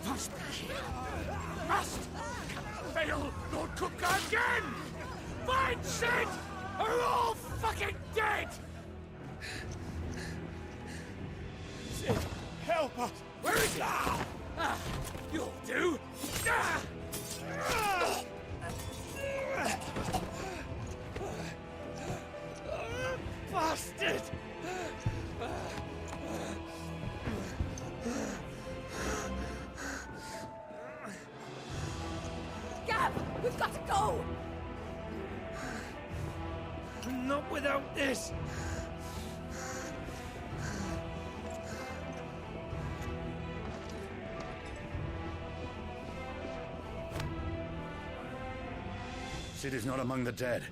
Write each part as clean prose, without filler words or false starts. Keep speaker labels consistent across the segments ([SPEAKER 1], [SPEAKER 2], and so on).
[SPEAKER 1] must be here. Must! Cannot fail, Lord Kupka again! Find Sid! Are all fucking dead! Sid, help us! Where is he? You'll do! Bastard!
[SPEAKER 2] Gab, we've got to go!
[SPEAKER 1] Not without this!
[SPEAKER 3] Sid is not among the dead.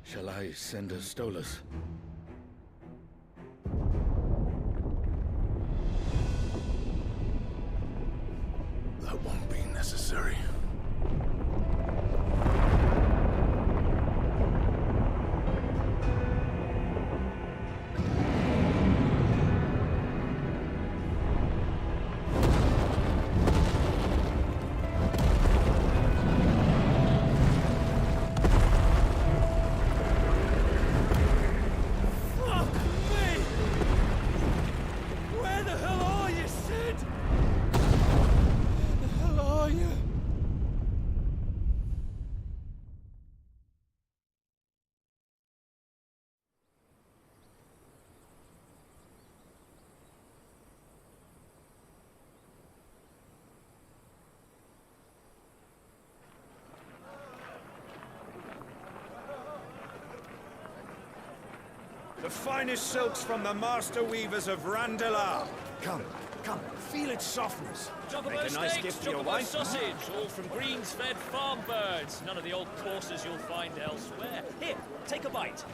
[SPEAKER 3] Shall I send a Stolas?
[SPEAKER 4] That won't be necessary.
[SPEAKER 5] The finest silks from the master weavers of Randalar. Come, feel its softness.
[SPEAKER 6] Chocobo
[SPEAKER 5] Make a nice
[SPEAKER 6] steaks,
[SPEAKER 5] gift for your
[SPEAKER 6] chocobo
[SPEAKER 5] wife.
[SPEAKER 6] sausage, all from greens-fed farm birds. None of the old courses you'll find elsewhere. Here, take a bite.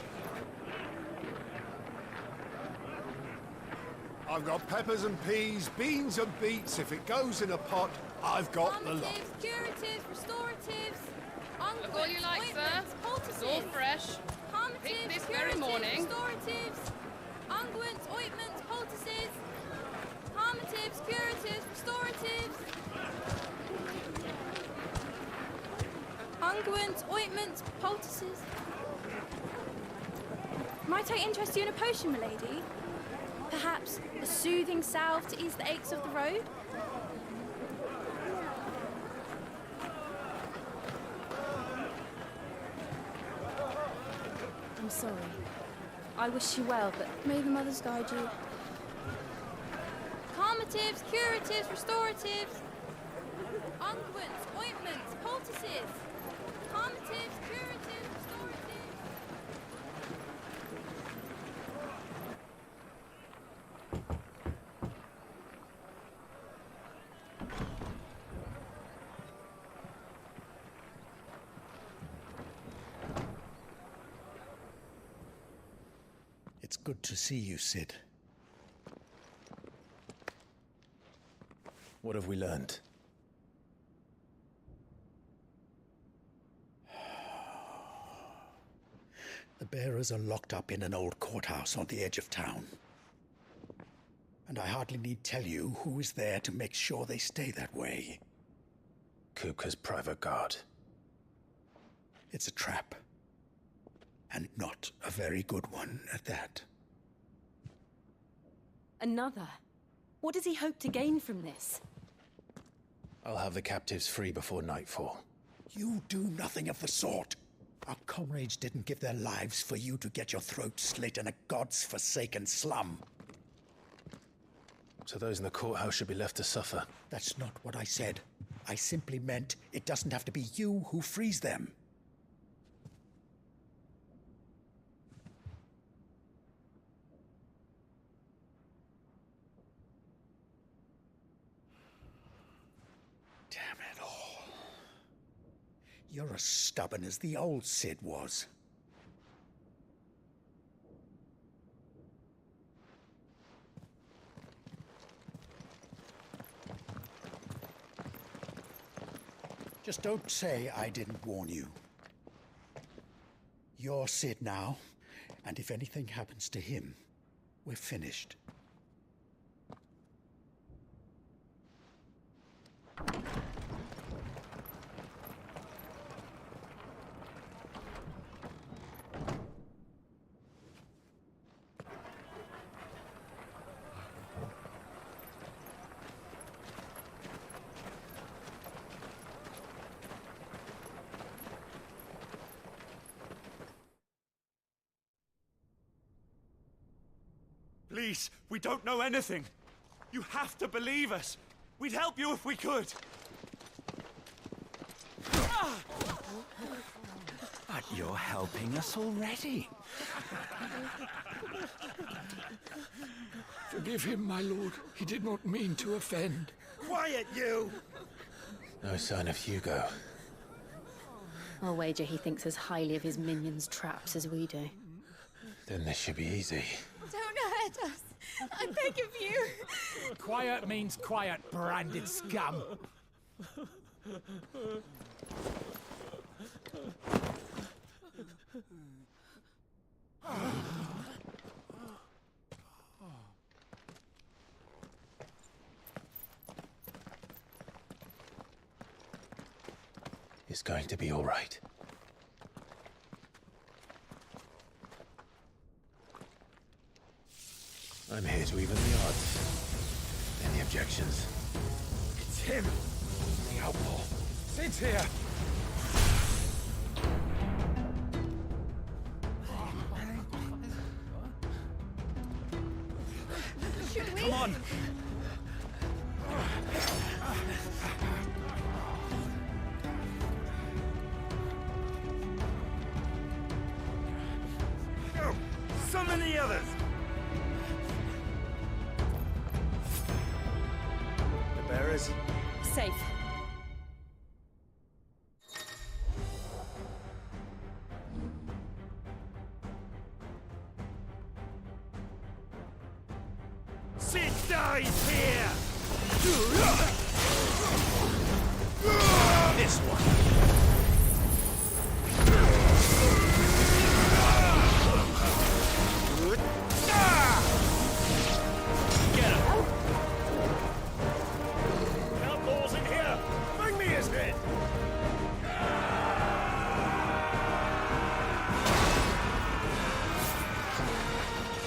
[SPEAKER 4] I've got peppers and peas, beans and beets. If it goes in a pot, I've got the lot.
[SPEAKER 2] Calmatives, curatives, restoratives,
[SPEAKER 7] Look all you like, sir. It's all fresh. Picked this very morning.
[SPEAKER 2] Restoratives, unguents, ointments, poultices, calmatives, curatives, restoratives, unguents, ointments, poultices. Might I interest you in a potion, milady? Perhaps a soothing salve to ease the aches of the road? I'm sorry. I wish you well, but may the mothers guide you. Calmatives, curatives, restoratives, unguents, ointments, poultices. Calmatives, curatives, restoratives.
[SPEAKER 3] It's good to see you, Sid.
[SPEAKER 8] What have we learned?
[SPEAKER 3] The bearers are locked up in an old courthouse on the edge of town. And I hardly need tell you who is there to make sure they stay that way.
[SPEAKER 8] Kupka's private guard.
[SPEAKER 3] It's a trap. And not a very good one at that.
[SPEAKER 9] Another? What does he hope to gain from this?
[SPEAKER 8] I'll have the captives free before nightfall.
[SPEAKER 3] You do nothing of the sort. Our comrades didn't give their lives for you to get your throat slit in a god's forsaken slum.
[SPEAKER 8] So those in the courthouse should be left to suffer.
[SPEAKER 3] That's not what I said. I simply meant it doesn't have to be you who frees them. Damn it all. You're as stubborn as the old Sid was. Just don't say I didn't warn you. You're Sid now, and if anything happens to him, we're finished.
[SPEAKER 5] Please, we don't know anything. You have to believe us. We'd help you if we could.
[SPEAKER 1] But you're helping us already.
[SPEAKER 3] Forgive him, my lord. He did not mean to offend.
[SPEAKER 5] Quiet, you!
[SPEAKER 8] No sign of Hugo.
[SPEAKER 9] I'll wager he thinks as highly of his minions' traps as we do.
[SPEAKER 8] Then this should be easy.
[SPEAKER 2] Don't hurt us. I beg of you.
[SPEAKER 1] Quiet means quiet, branded scum.
[SPEAKER 8] It's going to be all right. I'm here to even the odds. Any objections?
[SPEAKER 1] It's him, the outlaw. Sid's here.
[SPEAKER 2] Should we?
[SPEAKER 5] Come on! Go! Summon the others! The bearers?
[SPEAKER 9] Safe.
[SPEAKER 5] Sid dies here! This one! Get him! Outlaws in here! Bring me his head!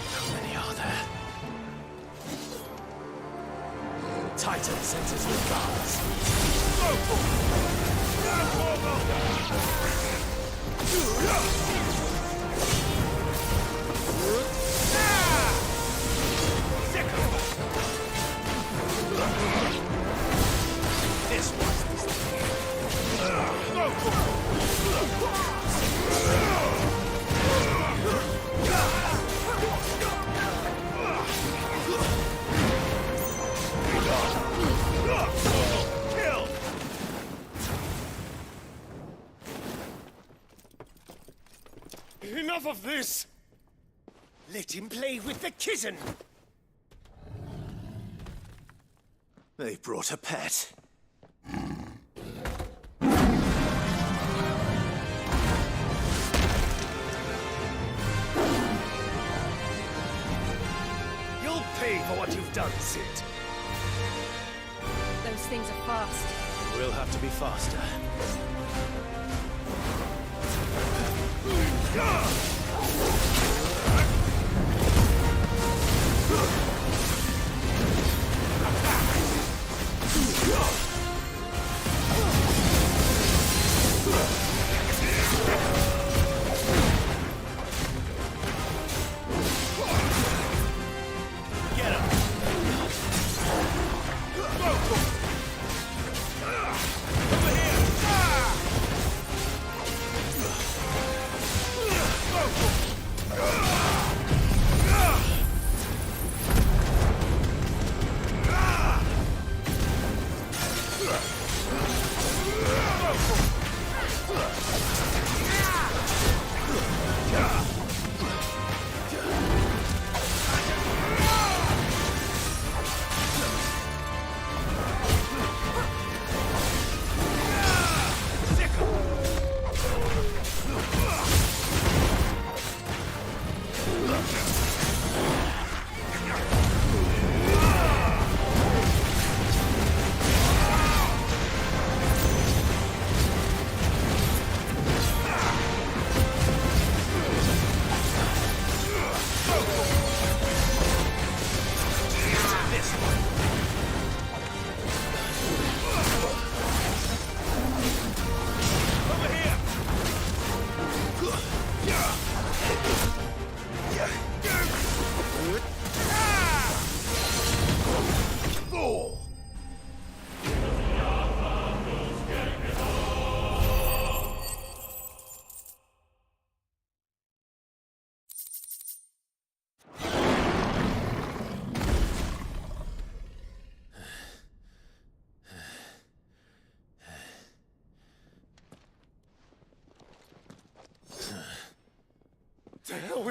[SPEAKER 8] How many are there?
[SPEAKER 1] Titan sends his regards.
[SPEAKER 5] This was Kill!
[SPEAKER 1] Enough of this! Let him play with the kitten!
[SPEAKER 5] They brought a pet.
[SPEAKER 1] You'll pay for what you've done, Sid.
[SPEAKER 9] Those things are fast.
[SPEAKER 5] We'll have to be faster. Get him! Over here!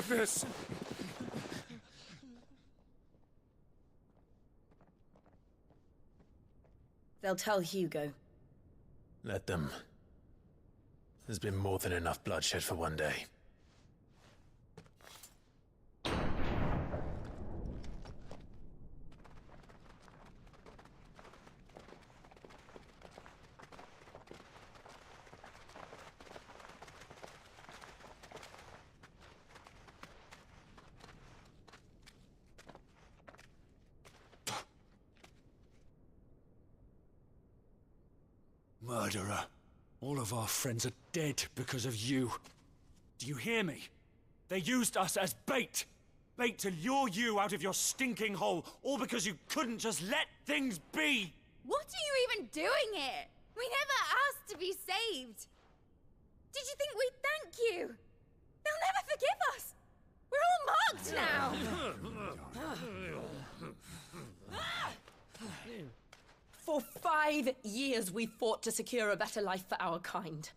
[SPEAKER 1] this!
[SPEAKER 10] They'll tell Hugo.
[SPEAKER 8] Let them. There's been more than enough bloodshed for one day.
[SPEAKER 1] Murderer. All of our friends are dead because of you. Do you hear me? They used us as bait. Bait to lure you out of your stinking hole, all because you couldn't just let things be.
[SPEAKER 2] What are you even doing here? We never asked to be saved. Did you think we'd thank you? They'll never forgive us. We're all marked now.
[SPEAKER 10] For 5 years we fought to secure a better life for our kind.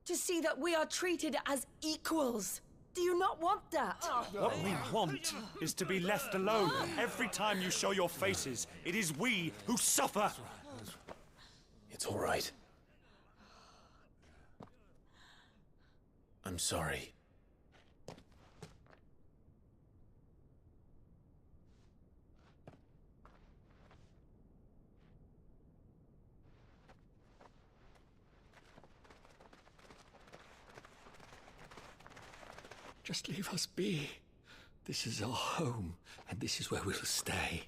[SPEAKER 10] To see that we are treated as equals. Do you not want that?
[SPEAKER 1] What we want is to be left alone. Every time you show your faces, it is we who suffer.
[SPEAKER 8] It's all right. I'm sorry.
[SPEAKER 3] Just leave us be. This is our home, and this is where we'll stay.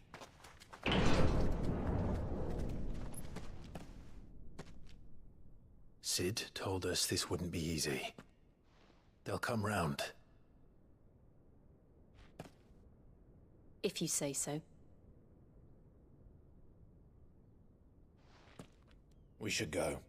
[SPEAKER 8] Sid told us this wouldn't be easy. They'll come round.
[SPEAKER 9] If you say so.
[SPEAKER 8] We should go.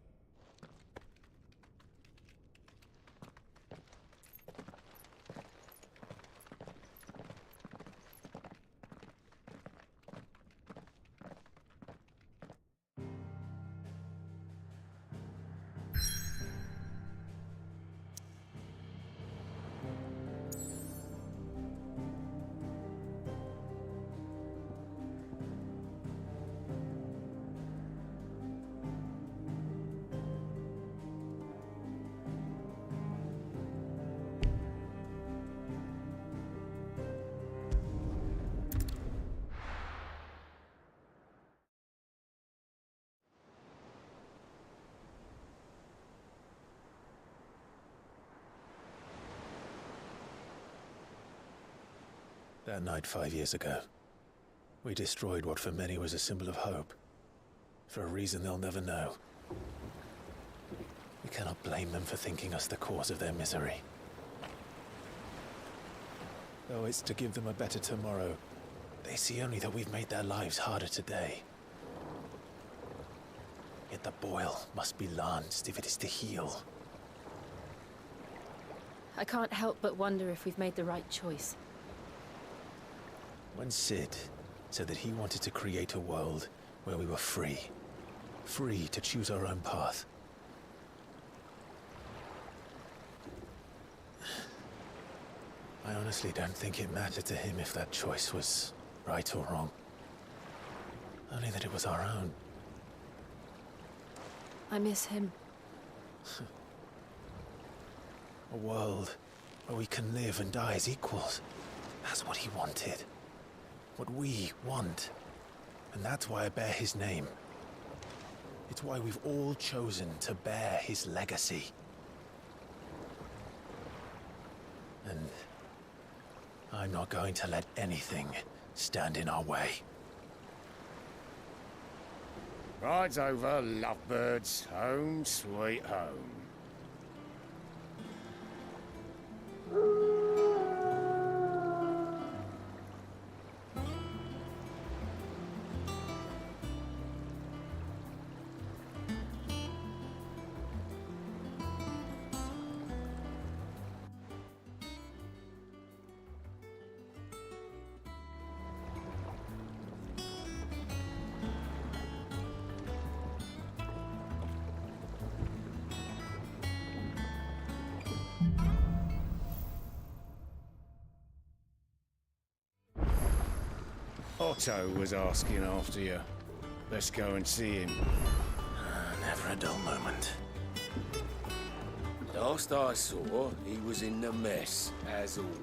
[SPEAKER 8] That night 5 years ago, we destroyed what for many was a symbol of hope. For a reason they'll never know. We cannot blame them for thinking us the cause of their misery. Though it's to give them a better tomorrow, they see only that we've made their lives harder today. Yet the boil must be lanced if it is to heal.
[SPEAKER 9] I can't help but wonder if we've made the right choice.
[SPEAKER 8] When Sid said that he wanted to create a world where we were free. Free to choose our own path. I honestly don't think it mattered to him if that choice was right or wrong. Only that it was our own.
[SPEAKER 9] I miss him.
[SPEAKER 8] A world where we can live and die as equals. That's what he wanted. What we want. And that's why I bear his name. It's why we've all chosen to bear his legacy. And I'm not going to let anything stand in our way.
[SPEAKER 1] Ride's over, lovebirds. Home sweet home.
[SPEAKER 5] Otto was asking after you. Let's go and see him.
[SPEAKER 8] Never a dull moment.
[SPEAKER 11] Last I saw, he was in the mess, as always.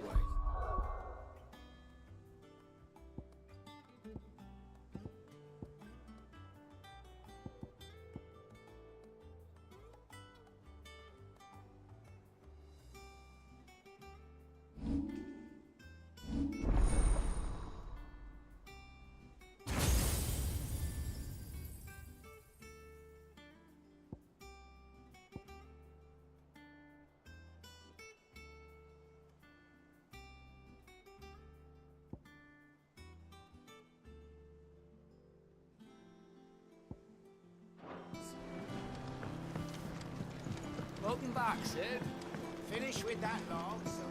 [SPEAKER 12] Welcome back, Sid. Finish with that log, so...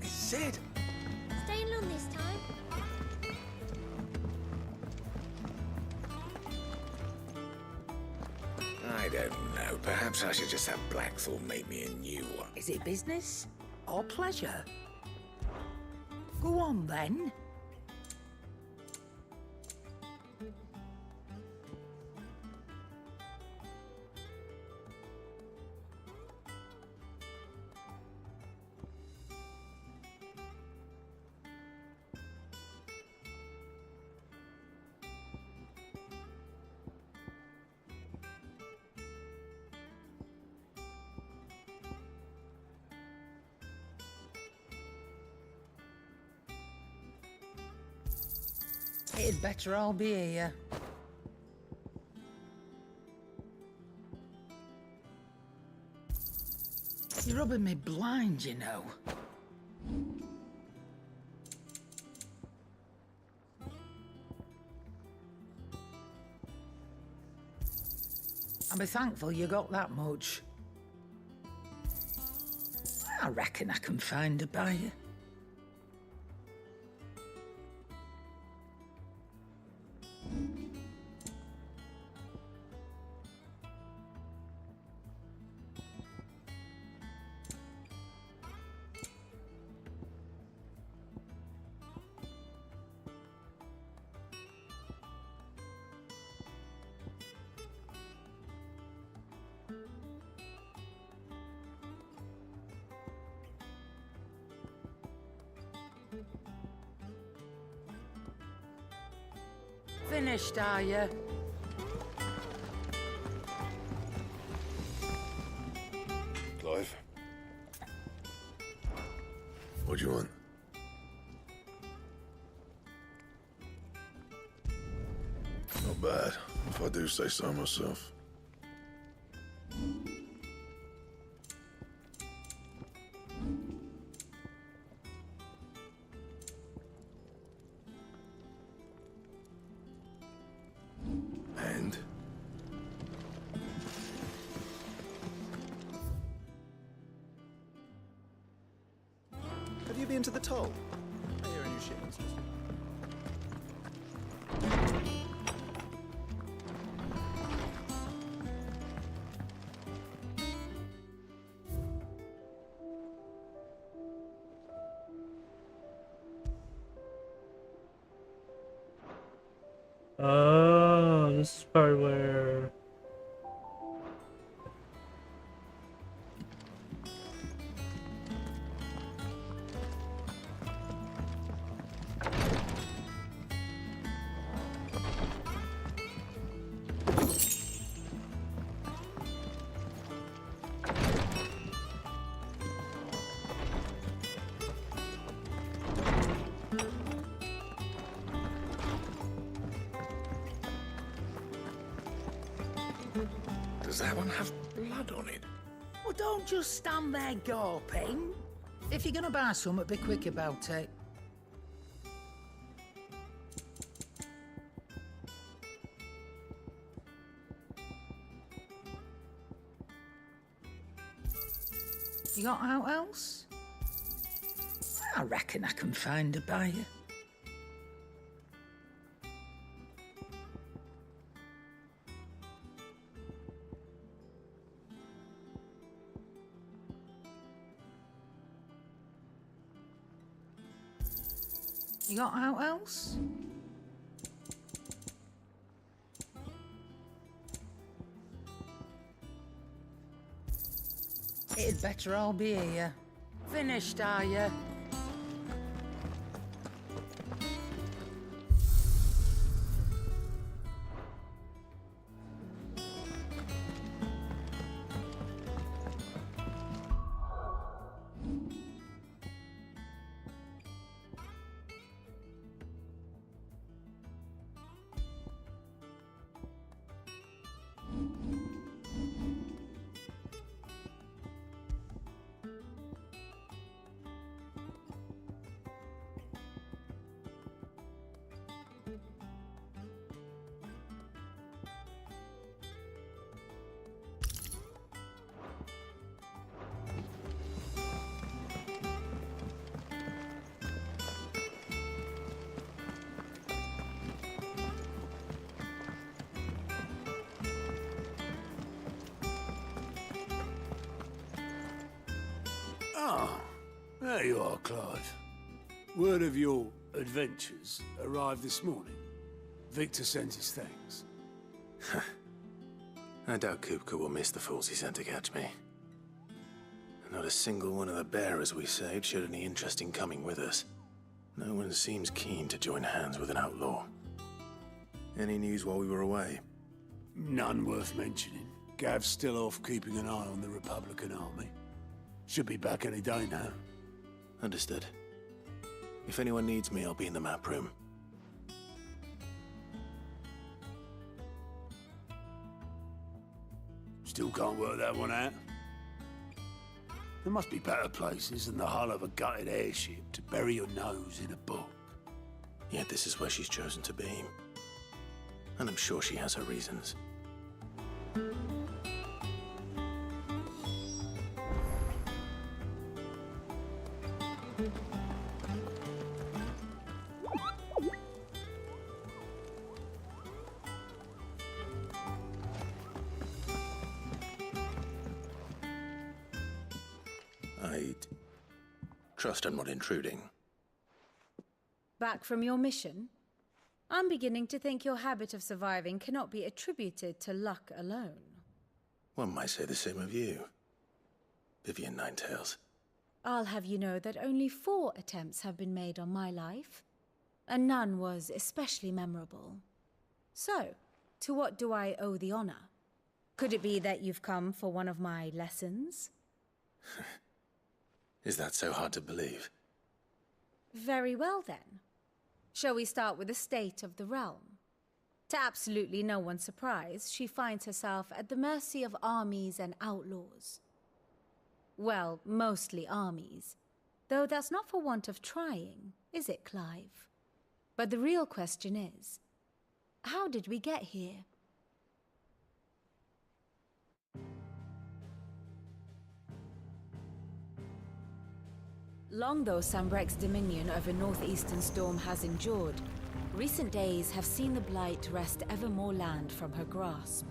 [SPEAKER 11] Sid!
[SPEAKER 2] Staying long this time?
[SPEAKER 11] I don't know. Perhaps I should just have Blackthorn make me a new one.
[SPEAKER 13] Is it business or pleasure? Go on then. It'd better all be here. You're rubbing me blind, you know. I'll be thankful you got that much. I reckon I can find a buyer. Finished, are you?
[SPEAKER 14] Clive? What do you want? Not bad, if I do say so myself. And?
[SPEAKER 8] Have you been to the toll? I hear a new shipment's just...
[SPEAKER 15] Oh, this is part where...
[SPEAKER 11] Does that one have blood on it?
[SPEAKER 13] Well, don't just stand there gawping. If you're gonna buy something, be quick about it. You got out else? I reckon I can find a buyer. You got out else? It'd better all be here. Finished, are you?
[SPEAKER 4] Ah, there you are, Clive. Word of your adventures arrived this morning. Victor sends his thanks.
[SPEAKER 8] I doubt Kupka will miss the fools he sent to catch me. Not a single one of the bearers we saved showed any interest in coming with us. No one seems keen to join hands with an outlaw. Any news while we were away?
[SPEAKER 4] None worth mentioning. Gav's still off keeping an eye on the Republican army. Should be back any day now.
[SPEAKER 8] Understood. If anyone needs me, I'll be in the map room.
[SPEAKER 4] Still can't work that one out. There must be better places than the hull of a gutted airship to bury your nose in a book.
[SPEAKER 8] Yet this is where she's chosen to be. And I'm sure she has her reasons. I'd trust I'm not intruding.
[SPEAKER 2] Back from your mission? I'm beginning to think your habit of surviving cannot be attributed to luck alone.
[SPEAKER 8] One might say the same of you, Vivian Ninetails.
[SPEAKER 2] I'll have you know that only 4 attempts have been made on my life, and none was especially memorable. So, to what do I owe the honor? Could it be that you've come for one of my lessons?
[SPEAKER 8] Is that so hard to believe?
[SPEAKER 2] Very well then. Shall we start with the state of the realm? To absolutely no one's surprise, she finds herself at the mercy of armies and outlaws. Well, mostly armies. Though that's not for want of trying, is it, Clive? But the real question is, how did we get here? Long though Sambrek's dominion over northeastern Storm has endured, recent days have seen the Blight wrest ever more land from her grasp.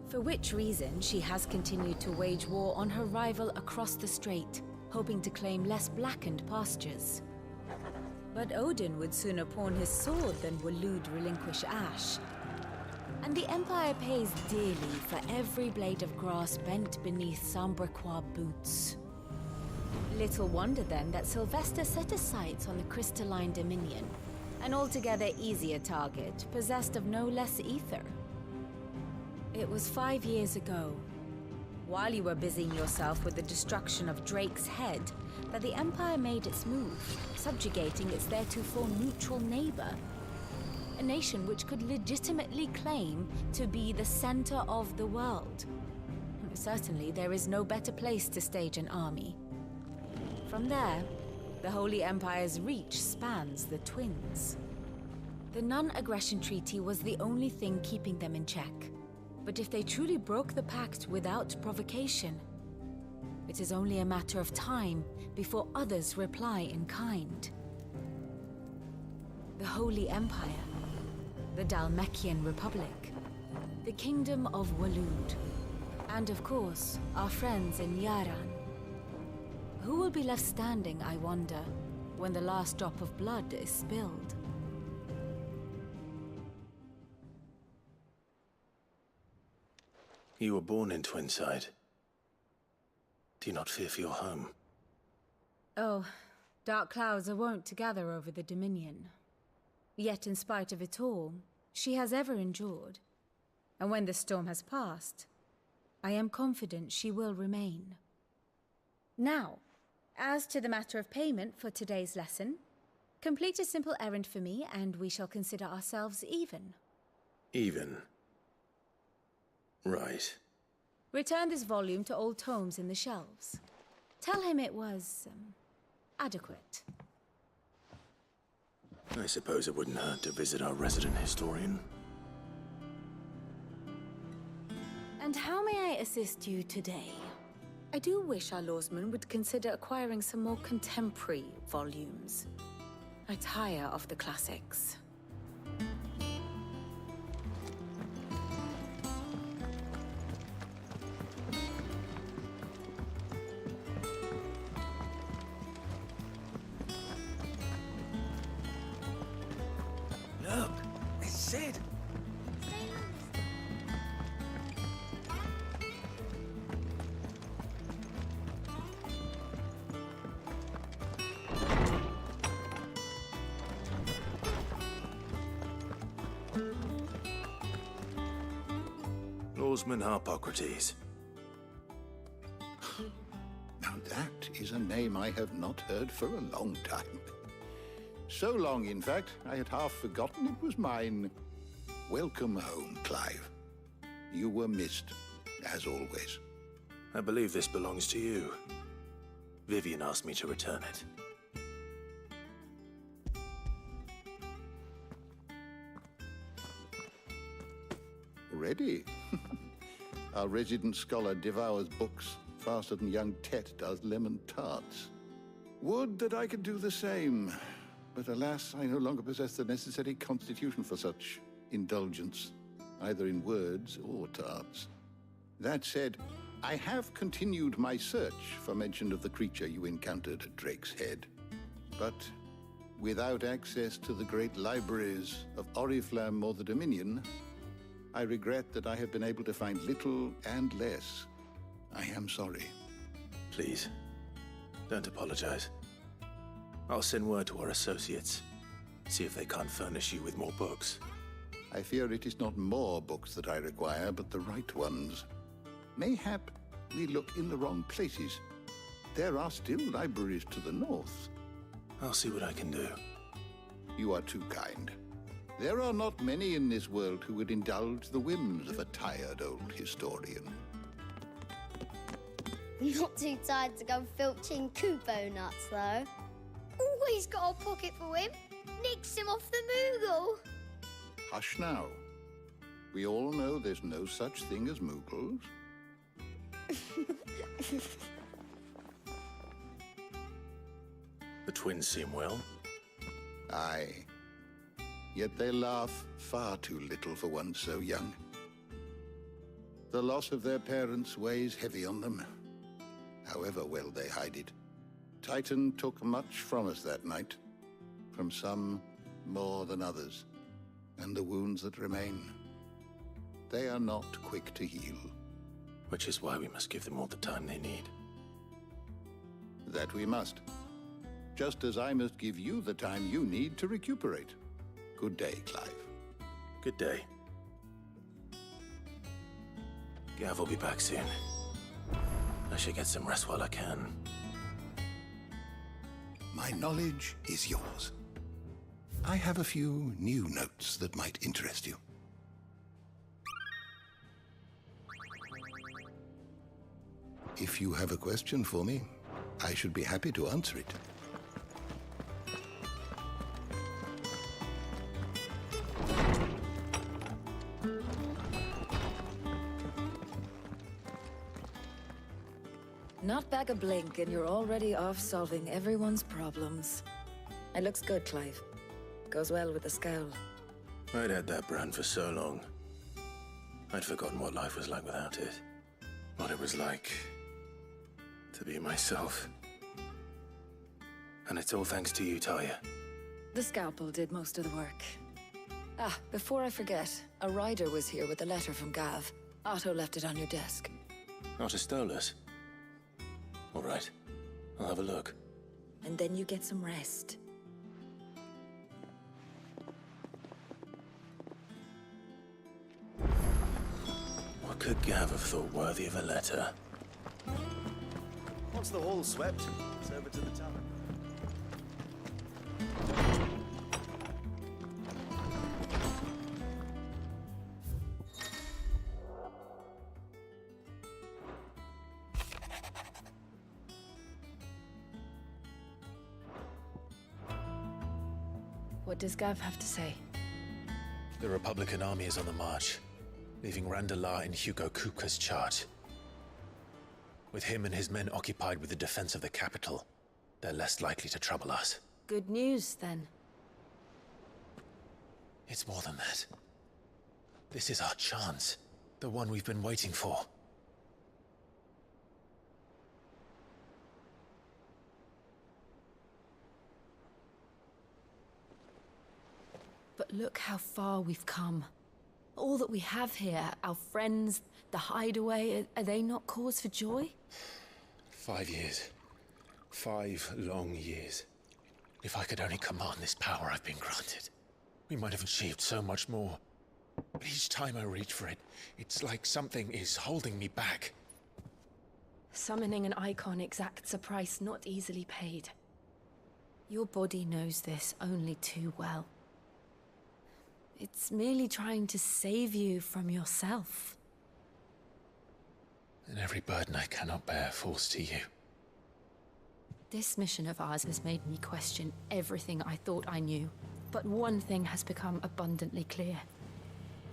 [SPEAKER 2] For which reason, she has continued to wage war on her rival across the strait, hoping to claim less blackened pastures. But Odin would sooner pawn his sword than Waloed relinquish Ash. And the Empire pays dearly for every blade of grass bent beneath Sambrequois boots. Little wonder then that Sylvester set his sights on the Crystalline Dominion, an altogether easier target, possessed of no less ether. It was 5 years ago, while you were busying yourself with the destruction of Drake's Head, that the Empire made its move, subjugating its theretofore neutral neighbor. A nation which could legitimately claim to be the center of the world. Certainly, there is no better place to stage an army. From there, the Holy Empire's reach spans the Twins. The non-aggression treaty was the only thing keeping them in check. But if they truly broke the pact without provocation,
[SPEAKER 16] It is only a matter of time before others reply in kind. The Holy Empire, the Dhalmekian Republic, the Kingdom of Waloed, and of course, our friends in Yaran. Who will be left standing, I wonder, when the last drop of blood is spilled?
[SPEAKER 8] You were born in Twinside. Do you not fear for your home?
[SPEAKER 16] Oh, dark clouds are wont to gather over the Dominion. Yet in spite of it all, she has ever endured. And when the storm has passed, I am confident she will remain. Now, as to the matter of payment for today's lesson, complete a simple errand for me and we shall consider ourselves even.
[SPEAKER 8] Even? Right.
[SPEAKER 16] Return this volume to old tomes in the shelves. Tell him it was, adequate.
[SPEAKER 8] I suppose it wouldn't hurt to visit our resident historian.
[SPEAKER 16] And how may I assist you today? I do wish our lawsman would consider acquiring some more contemporary volumes. I tire of the classics.
[SPEAKER 11] Look, it's Sid.
[SPEAKER 8] Lawsman Harpocrates.
[SPEAKER 17] Now that is a name I have not heard for a long time. So long, in fact, I had half forgotten it was mine. Welcome home, Clive. You were missed, as always.
[SPEAKER 8] I believe this belongs to you. Vivian asked me to return it.
[SPEAKER 17] Ready? Our resident scholar devours books faster than young Tet does lemon tarts. Would that I could do the same. But alas, I no longer possess the necessary constitution for such indulgence, either in words or tarts. That said, I have continued my search for mention of the creature you encountered at Drake's Head. But without access to the great libraries of Oriflamme or the Dominion, I regret that I have been able to find little and less. I am sorry.
[SPEAKER 8] Please, don't apologize. I'll send word to our associates. See if they can't furnish you with more books.
[SPEAKER 17] I fear it is not more books that I require, but the right ones. Mayhap we look in the wrong places. There are still libraries to the north.
[SPEAKER 8] I'll see what I can do.
[SPEAKER 17] You are too kind. There are not many in this world who would indulge the whims of a tired old historian.
[SPEAKER 18] Not too tired to go filching Kupo nuts, though. Always got a pocket for him. Nicks him off the Moogle.
[SPEAKER 17] Hush now. We all know there's no such thing as Moogles.
[SPEAKER 8] The twins seem well.
[SPEAKER 17] Aye. Yet they laugh far too little for one so young. The loss of their parents weighs heavy on them, however well they hide it. Titan took much from us that night, from some more than others, and the wounds that remain, they are not quick to heal.
[SPEAKER 8] Which is why we must give them all the time they need.
[SPEAKER 17] That we must. Just as I must give you the time you need to recuperate. Good day, Clive.
[SPEAKER 8] Good day. Gav will be back soon. I should get some rest while I can.
[SPEAKER 17] My knowledge is yours. I have a few new notes that might interest you. If you have a question for me, I should be happy to answer it.
[SPEAKER 19] Not back a blink and you're already off solving everyone's problems. It looks good, Clive. Goes well with the scowl.
[SPEAKER 8] I'd had that brand for so long. I'd forgotten what life was like without it. What it was like to be myself. And it's all thanks to you, Talia.
[SPEAKER 19] The scalpel did most of the work. Ah, before I forget, a rider was here with a letter from Gav. Otto left it on your desk.
[SPEAKER 8] Otto stole us. All right, I'll have a look.
[SPEAKER 19] And then you get some rest.
[SPEAKER 8] What could Gav have thought worthy of a letter?
[SPEAKER 20] Once the hall's swept, it's over to the tower.
[SPEAKER 9] What does Gav have to say?
[SPEAKER 8] The Republican army is on the march, leaving Randalar in Hugo Kupka's charge. With him and his men occupied with the defense of the capital, they're less likely to trouble us.
[SPEAKER 9] Good news, then.
[SPEAKER 8] It's more than that. This is our chance. The one we've been waiting for.
[SPEAKER 9] But look how far we've come. All that we have here, our friends, the hideaway, are they not cause for joy?
[SPEAKER 8] 5 years. 5 long years. If I could only command this power I've been granted, we might have achieved so much more. But each time I reach for it, it's like something is holding me back.
[SPEAKER 9] Summoning an icon exacts a price not easily paid. Your body knows this only too well. It's merely trying to save you from yourself.
[SPEAKER 8] And every burden I cannot bear falls to you.
[SPEAKER 9] This mission of ours has made me question everything I thought I knew. But one thing has become abundantly clear.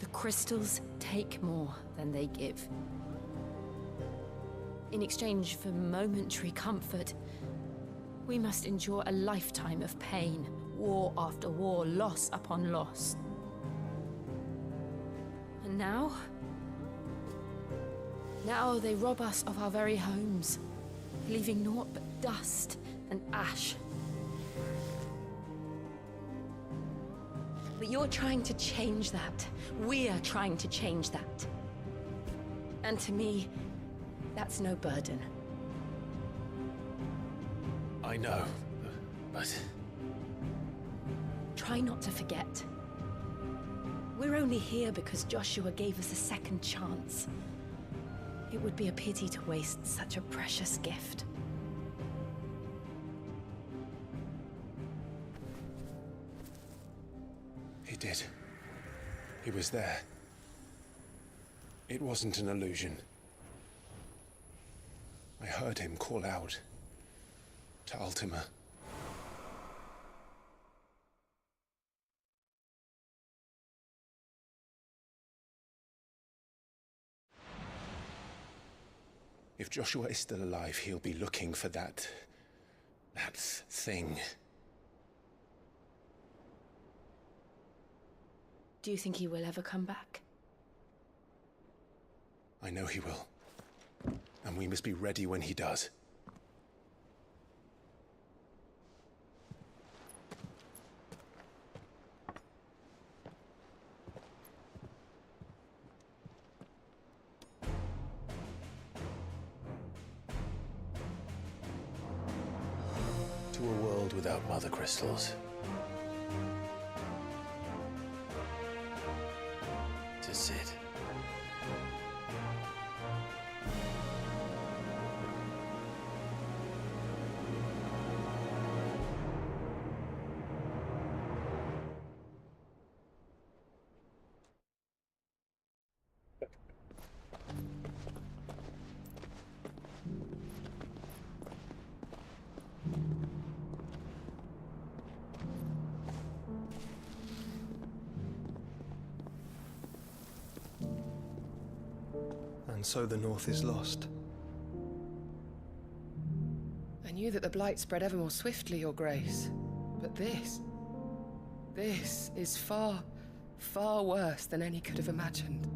[SPEAKER 9] The crystals take more than they give. In exchange for momentary comfort, we must endure a lifetime of pain, war after war, loss upon loss. And now they rob us of our very homes, leaving naught but dust and ash. But you're trying to change that. We're trying to change that. And to me, that's no burden.
[SPEAKER 8] I know, but...
[SPEAKER 9] Try not to forget. We're only here because Joshua gave us a second chance. It would be a pity to waste such a precious gift.
[SPEAKER 8] He did. He was there. It wasn't an illusion. I heard him call out to Ultima. If Joshua is still alive, he'll be looking for that thing.
[SPEAKER 9] Do you think he will ever come back?
[SPEAKER 8] I know he will. And we must be ready when he does. To a world without mother crystals. To Cid.
[SPEAKER 21] And so the North is lost. knew that the Blight spread ever more swiftly, Your Grace. But this is far, far worse than any could have imagined.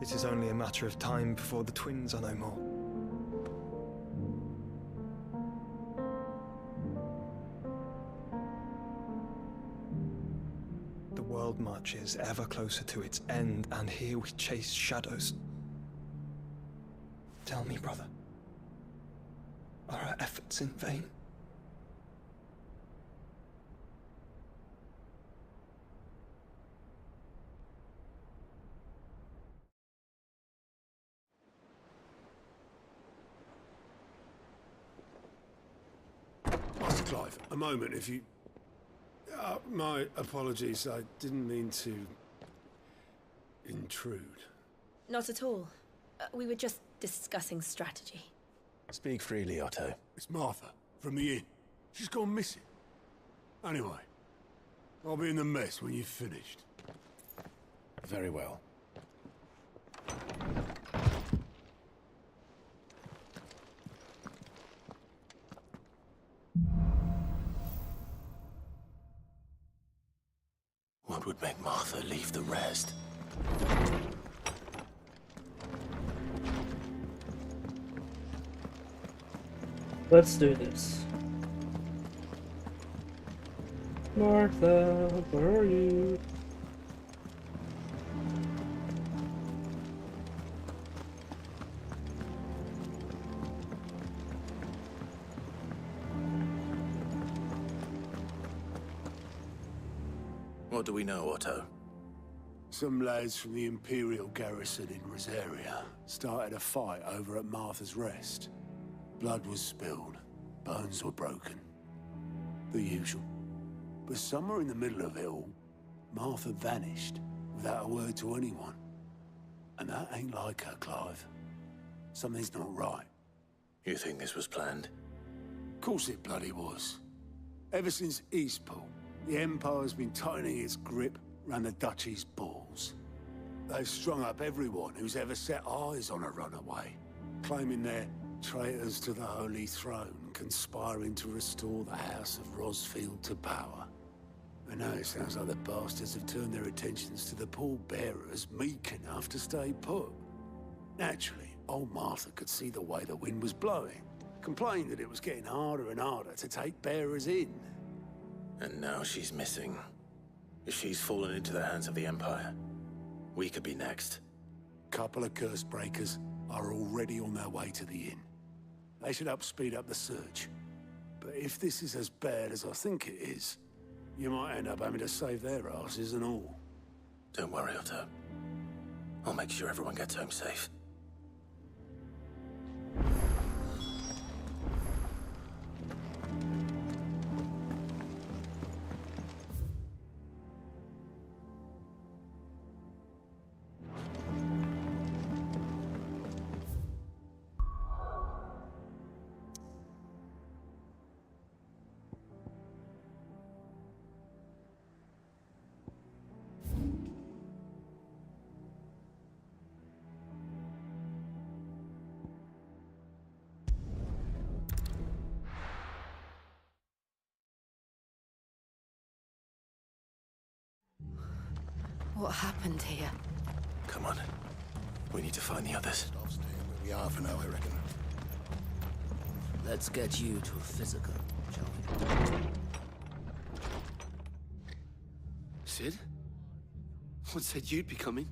[SPEAKER 8] It is only a matter of time before the twins are no more. The world marches ever closer to its end, and here we chase shadows. Tell me, brother, are our efforts in vain?
[SPEAKER 4] Master Clive, a moment, if you... my apologies, I didn't mean to... intrude.
[SPEAKER 9] Not at all. We were just discussing strategy.
[SPEAKER 14] Speak freely, Otto.
[SPEAKER 4] It's Martha, from the inn. She's gone missing. Anyway, I'll be in the mess when you've finished.
[SPEAKER 14] Very well.
[SPEAKER 11] What would make Martha leave the rest?
[SPEAKER 15] Let's do this. Martha, where are you?
[SPEAKER 11] What do we know, Otto?
[SPEAKER 4] Some lads from the Imperial garrison in Rosaria started a fight over at Martha's Rest. Blood was spilled, bones were broken. The usual. But somewhere in the middle of it all, Martha vanished without a word to anyone. And that ain't like her, Clive. Something's not right.
[SPEAKER 11] You think this was planned?
[SPEAKER 4] Of course it bloody was. Ever since Eastpool, the Empire's been tightening its grip round the Duchy's balls. They've strung up everyone who's ever set eyes on a runaway, claiming they're traitors to the Holy Throne, conspiring to restore the House of Rosfield to power. And now it sounds like the bastards have turned their attentions to the pallbearers meek enough to stay put. Naturally, old Martha could see the way the wind was blowing, complained that it was getting harder and harder to take bearers in.
[SPEAKER 11] And now she's missing. If she's fallen into the hands of the Empire, we could be next.
[SPEAKER 4] Couple of curse breakers are already on their way to the inn. They should help speed up the search. But if this is as bad as I think it is, you might end up having to save their asses and all.
[SPEAKER 11] Don't worry, Otto. I'll make sure everyone gets home safe.
[SPEAKER 9] What happened here?
[SPEAKER 11] Come on. We need to find the others.
[SPEAKER 14] Stop staying where we are for now, I reckon.
[SPEAKER 12] Let's get you to a physical, shall we?
[SPEAKER 22] Sid? What said you'd be coming?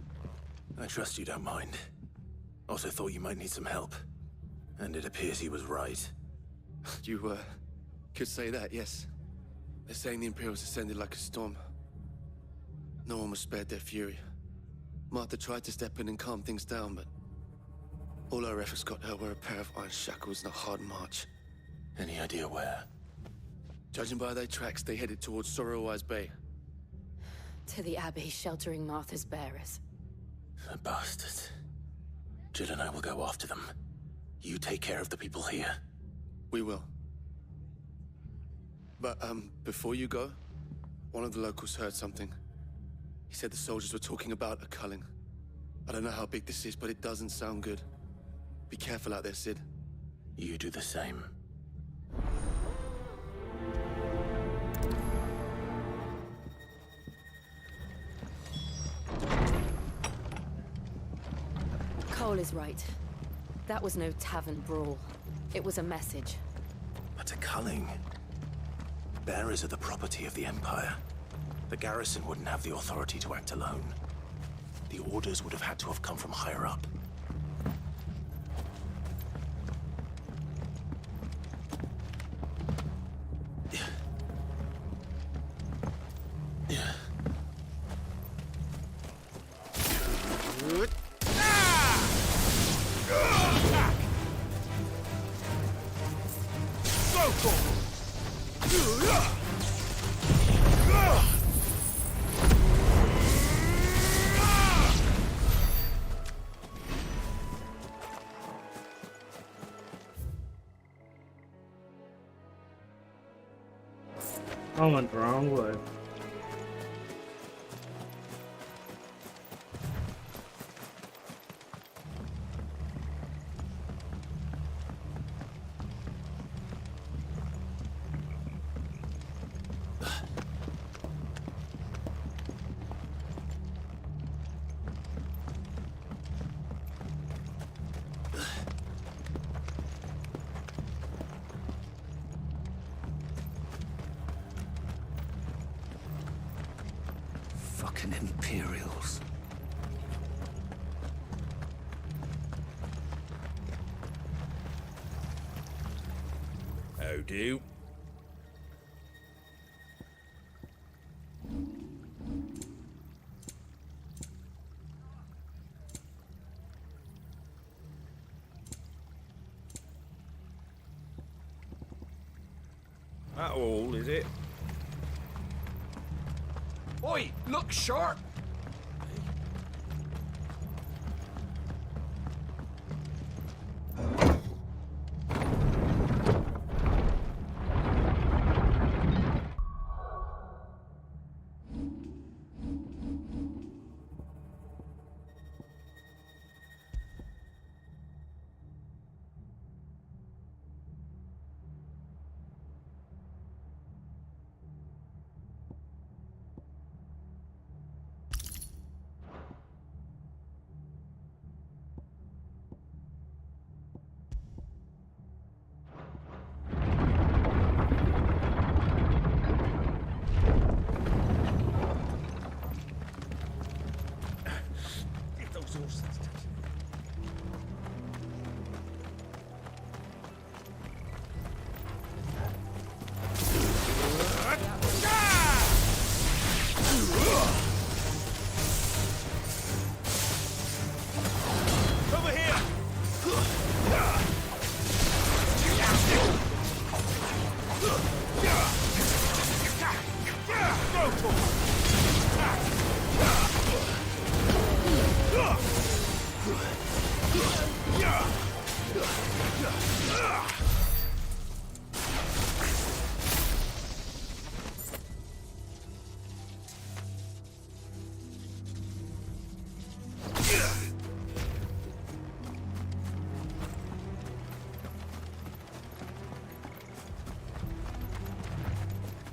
[SPEAKER 11] I trust you don't mind. Also thought you might need some help. And it appears he was right.
[SPEAKER 22] You, could say that, yes. They're saying the Imperials ascended like a storm. No one was spared their fury. Martha tried to step in and calm things down, but all our efforts got her were a pair of iron shackles and a hard march.
[SPEAKER 11] Any idea where?
[SPEAKER 22] Judging by their tracks, they headed towards Sorrowwise Bay.
[SPEAKER 9] To the Abbey sheltering Martha's bearers.
[SPEAKER 11] The bastards. Jill and I will go after them. You take care of the people here.
[SPEAKER 22] We will. But, before you go, one of the locals heard something. He said the soldiers were talking about a culling. I don't know how big this is, but it doesn't sound good. Be careful out there, Sid.
[SPEAKER 11] You do the same.
[SPEAKER 9] Cole is right. That was no tavern brawl. It was a message.
[SPEAKER 8] But to Culling, bearers are the property of the Empire. The garrison wouldn't have the authority to act alone. The orders would have had to have come from higher up.
[SPEAKER 15] I went the wrong way.
[SPEAKER 3] Fucking Imperials.
[SPEAKER 5] How do? That all, is it?
[SPEAKER 12] Oi, look sharp!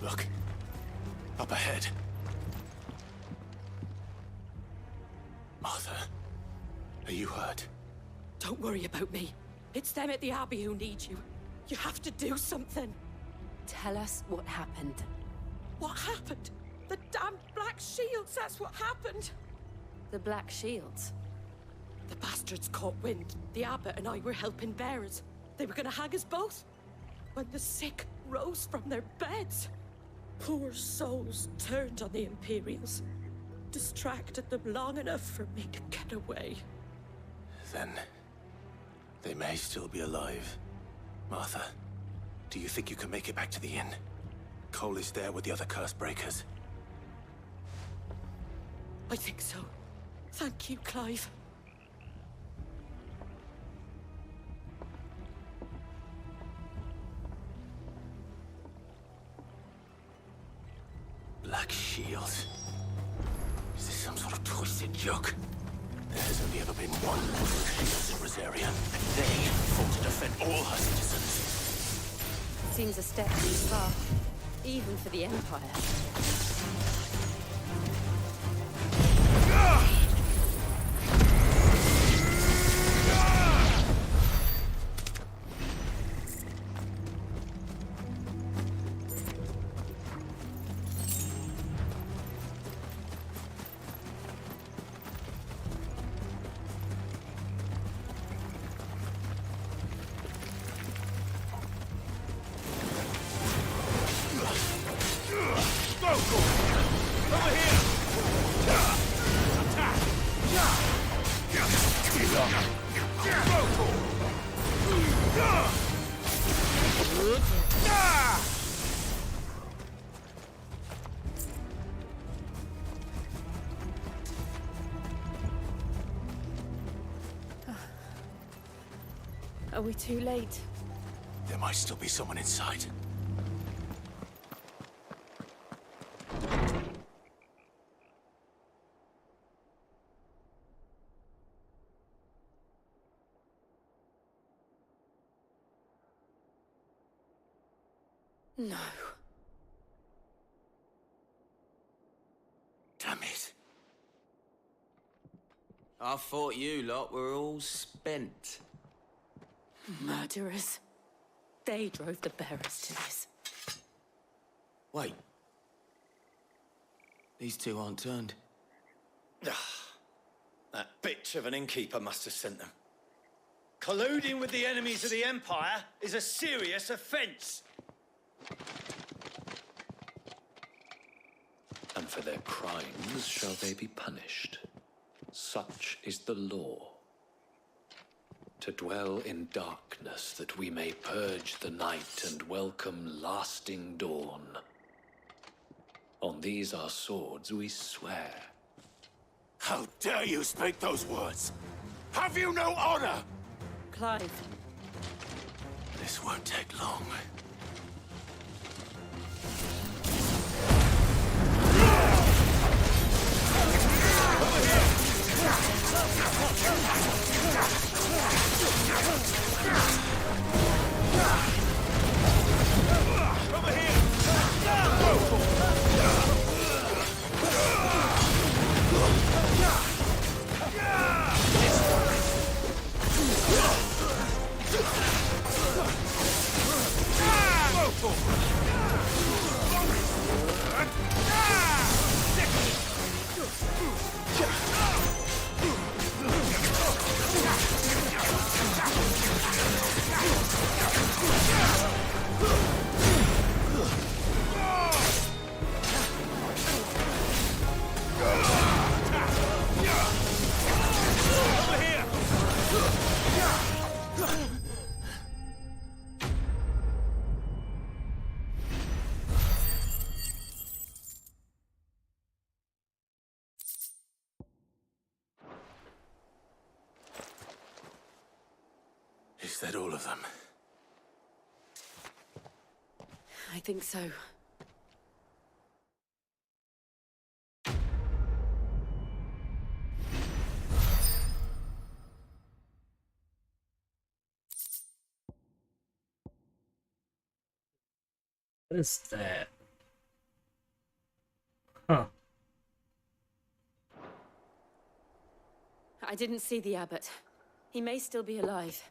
[SPEAKER 8] Look. Up ahead. Martha, are you hurt?
[SPEAKER 10] Don't worry about me. It's them at the Abbey who need you. You have to do something.
[SPEAKER 9] Tell us what happened.
[SPEAKER 10] What happened? The damn Black Shields, that's what happened.
[SPEAKER 9] The Black Shields?
[SPEAKER 10] The bastards caught wind. The Abbot and I were helping bearers. They were gonna hang us both. When the sick rose from their beds, poor souls turned on the Imperials. Distracted them long enough for me to get away.
[SPEAKER 8] Then they may still be alive. Martha, do you think you can make it back to the inn? Cole is there with the other curse breakers.
[SPEAKER 10] I think so. Thank you, Clive.
[SPEAKER 8] Black Shields. Is this some sort of twisted joke? There has only ever been one Black Shields in Rosaria, and they fought to defend all her citizens.
[SPEAKER 9] Seems a step too far, even for the Empire. Are we too late?
[SPEAKER 1] There might still be someone inside.
[SPEAKER 9] No.
[SPEAKER 1] Damn it.
[SPEAKER 12] I thought you lot were all spent.
[SPEAKER 10] Murderers. They drove the bearers to this.
[SPEAKER 12] Wait. These two aren't turned.
[SPEAKER 5] That bitch of an innkeeper must have sent them. Colluding with the enemies of the Empire is a serious offense.
[SPEAKER 6] And for their crimes shall they be punished. Such is the law. To dwell in darkness that we may purge the night and welcome lasting dawn. On these our swords we swear.
[SPEAKER 5] How dare you speak those words? Have you no honor?
[SPEAKER 10] Clive.
[SPEAKER 5] This won't take long. Is that all of them?
[SPEAKER 10] I think so.
[SPEAKER 15] What is that? Huh.
[SPEAKER 10] I didn't see the abbot. He may still be alive.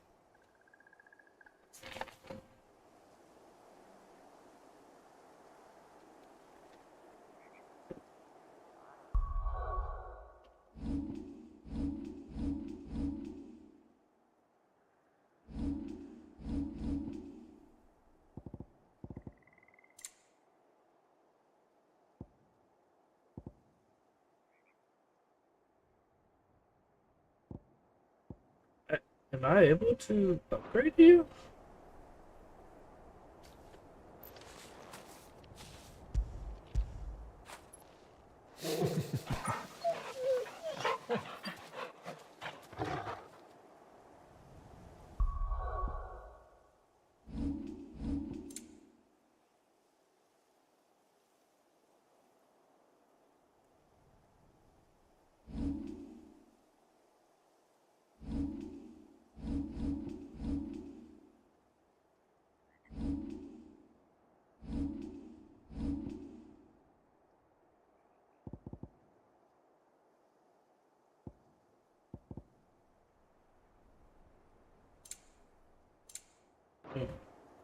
[SPEAKER 15] Am I able to upgrade you?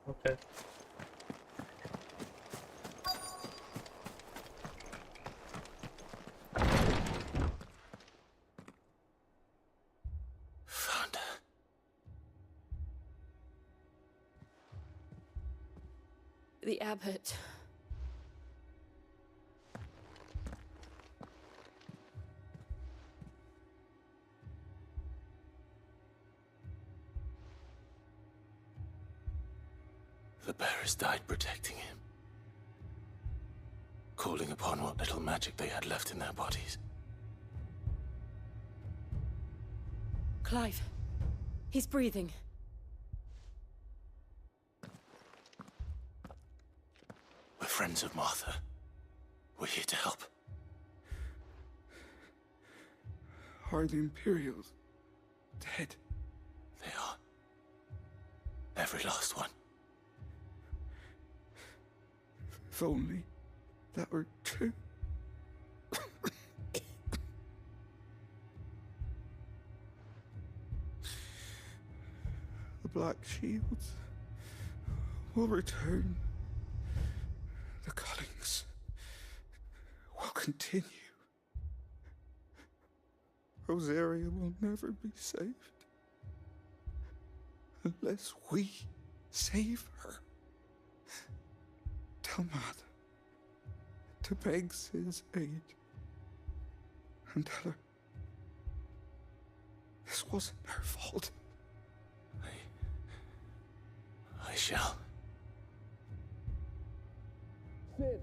[SPEAKER 15] Okay.
[SPEAKER 5] Found her.
[SPEAKER 10] The abbot.
[SPEAKER 5] The bearers died protecting him. Calling upon what little magic they had left in their bodies.
[SPEAKER 10] Clive. He's breathing.
[SPEAKER 11] friends of Martha. We're here to help.
[SPEAKER 7] Are the Imperials dead?
[SPEAKER 11] They are. Every last one.
[SPEAKER 7] If only that were true. The Black Shields will return. The Cullings will continue. Rosaria will never be saved unless we save her. Tell Martha to beg Cid's aid and tell her this wasn't her fault.
[SPEAKER 11] I shall.
[SPEAKER 7] Cid,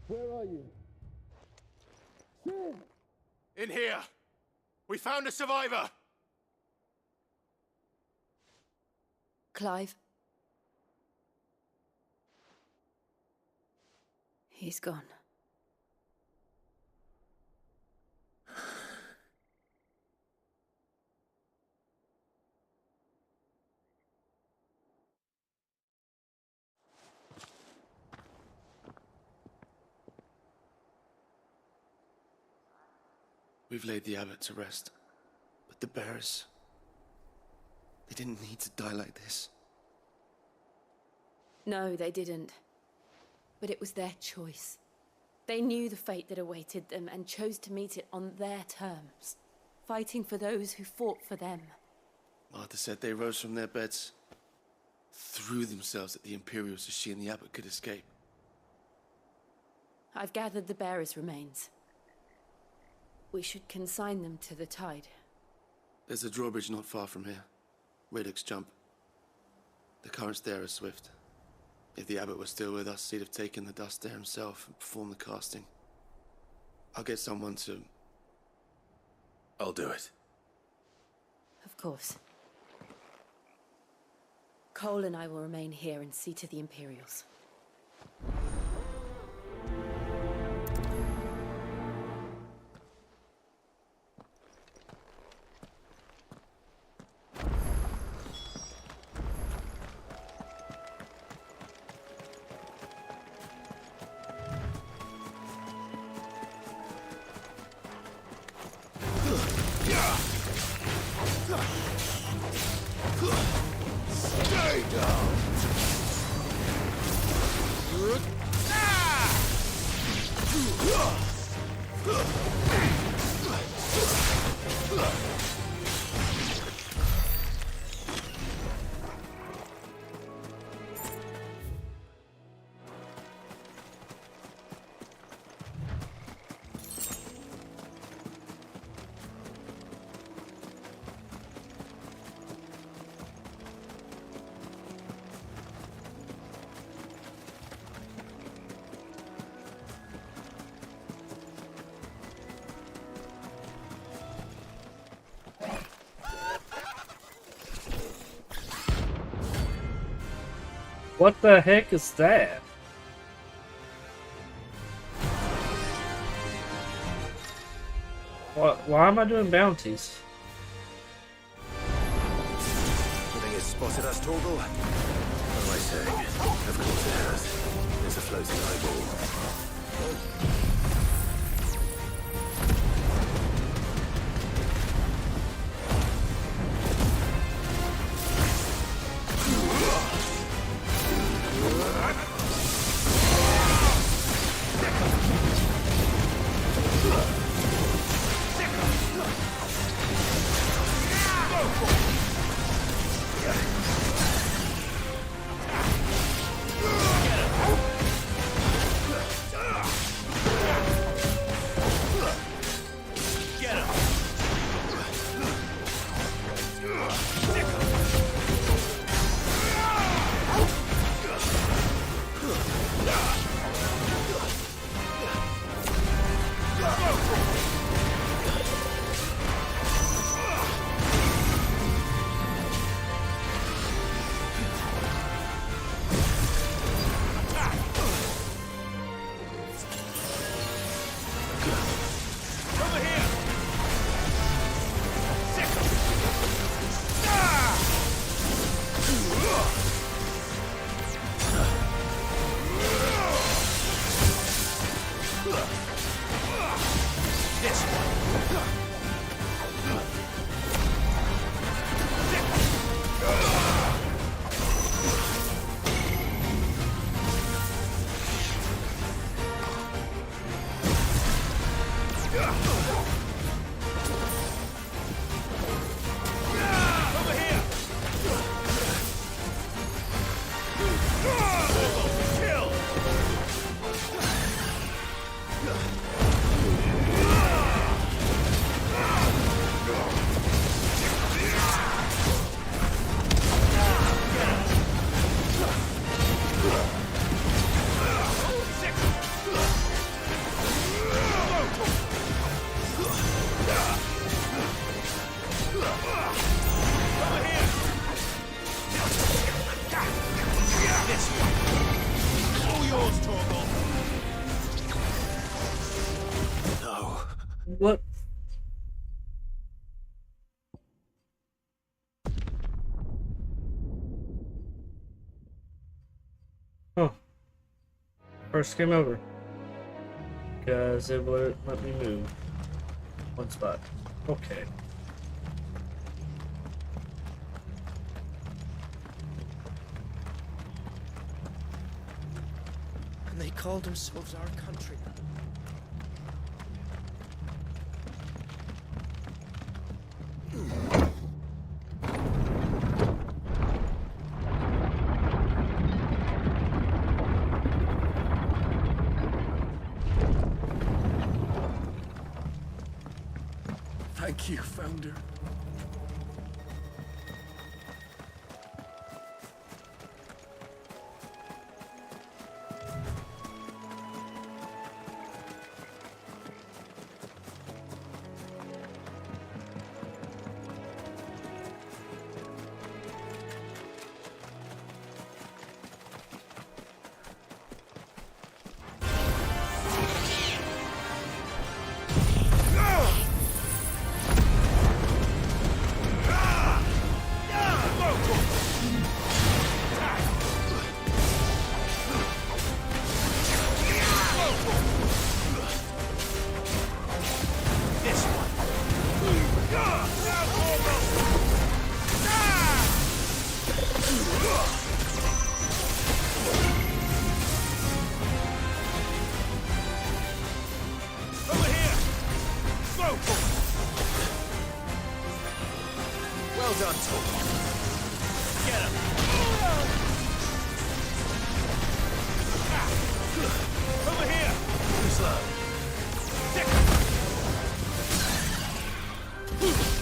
[SPEAKER 7] where are you? Cid!
[SPEAKER 11] In here! We found a survivor!
[SPEAKER 9] Clive. He's gone.
[SPEAKER 22] We've laid the abbot to rest, but the bearers, they didn't need to die like this.
[SPEAKER 9] No, they didn't. But it was their choice. They knew the fate that awaited them and chose to meet it on their terms, fighting for those who fought for them.
[SPEAKER 22] Martha said they rose from their beds, threw themselves at the Imperials so she and the abbot could escape.
[SPEAKER 9] I've gathered the bearers' remains. We should consign them to the tide.
[SPEAKER 22] There's a drawbridge not far from here. Radix Jump. The currents there are swift. If the abbot was still with us, he'd have taken the dust there himself and performed the casting. I'll get someone to...
[SPEAKER 11] I'll do it.
[SPEAKER 9] Of course. Cole and I will remain here and see to the Imperials.
[SPEAKER 14] Stay down!
[SPEAKER 15] What the heck is that? Why am I doing bounties?
[SPEAKER 14] You think it's spotted us, Torgal? What am I saying? Of course it has. It's a floating eyeball.
[SPEAKER 15] What? Huh. First game over. Because it wouldn't let me move. One spot. Okay.
[SPEAKER 12] And they called themselves our countrymen. Thank you, Founder. Well done, Toby. Get him. Over here. Too slow.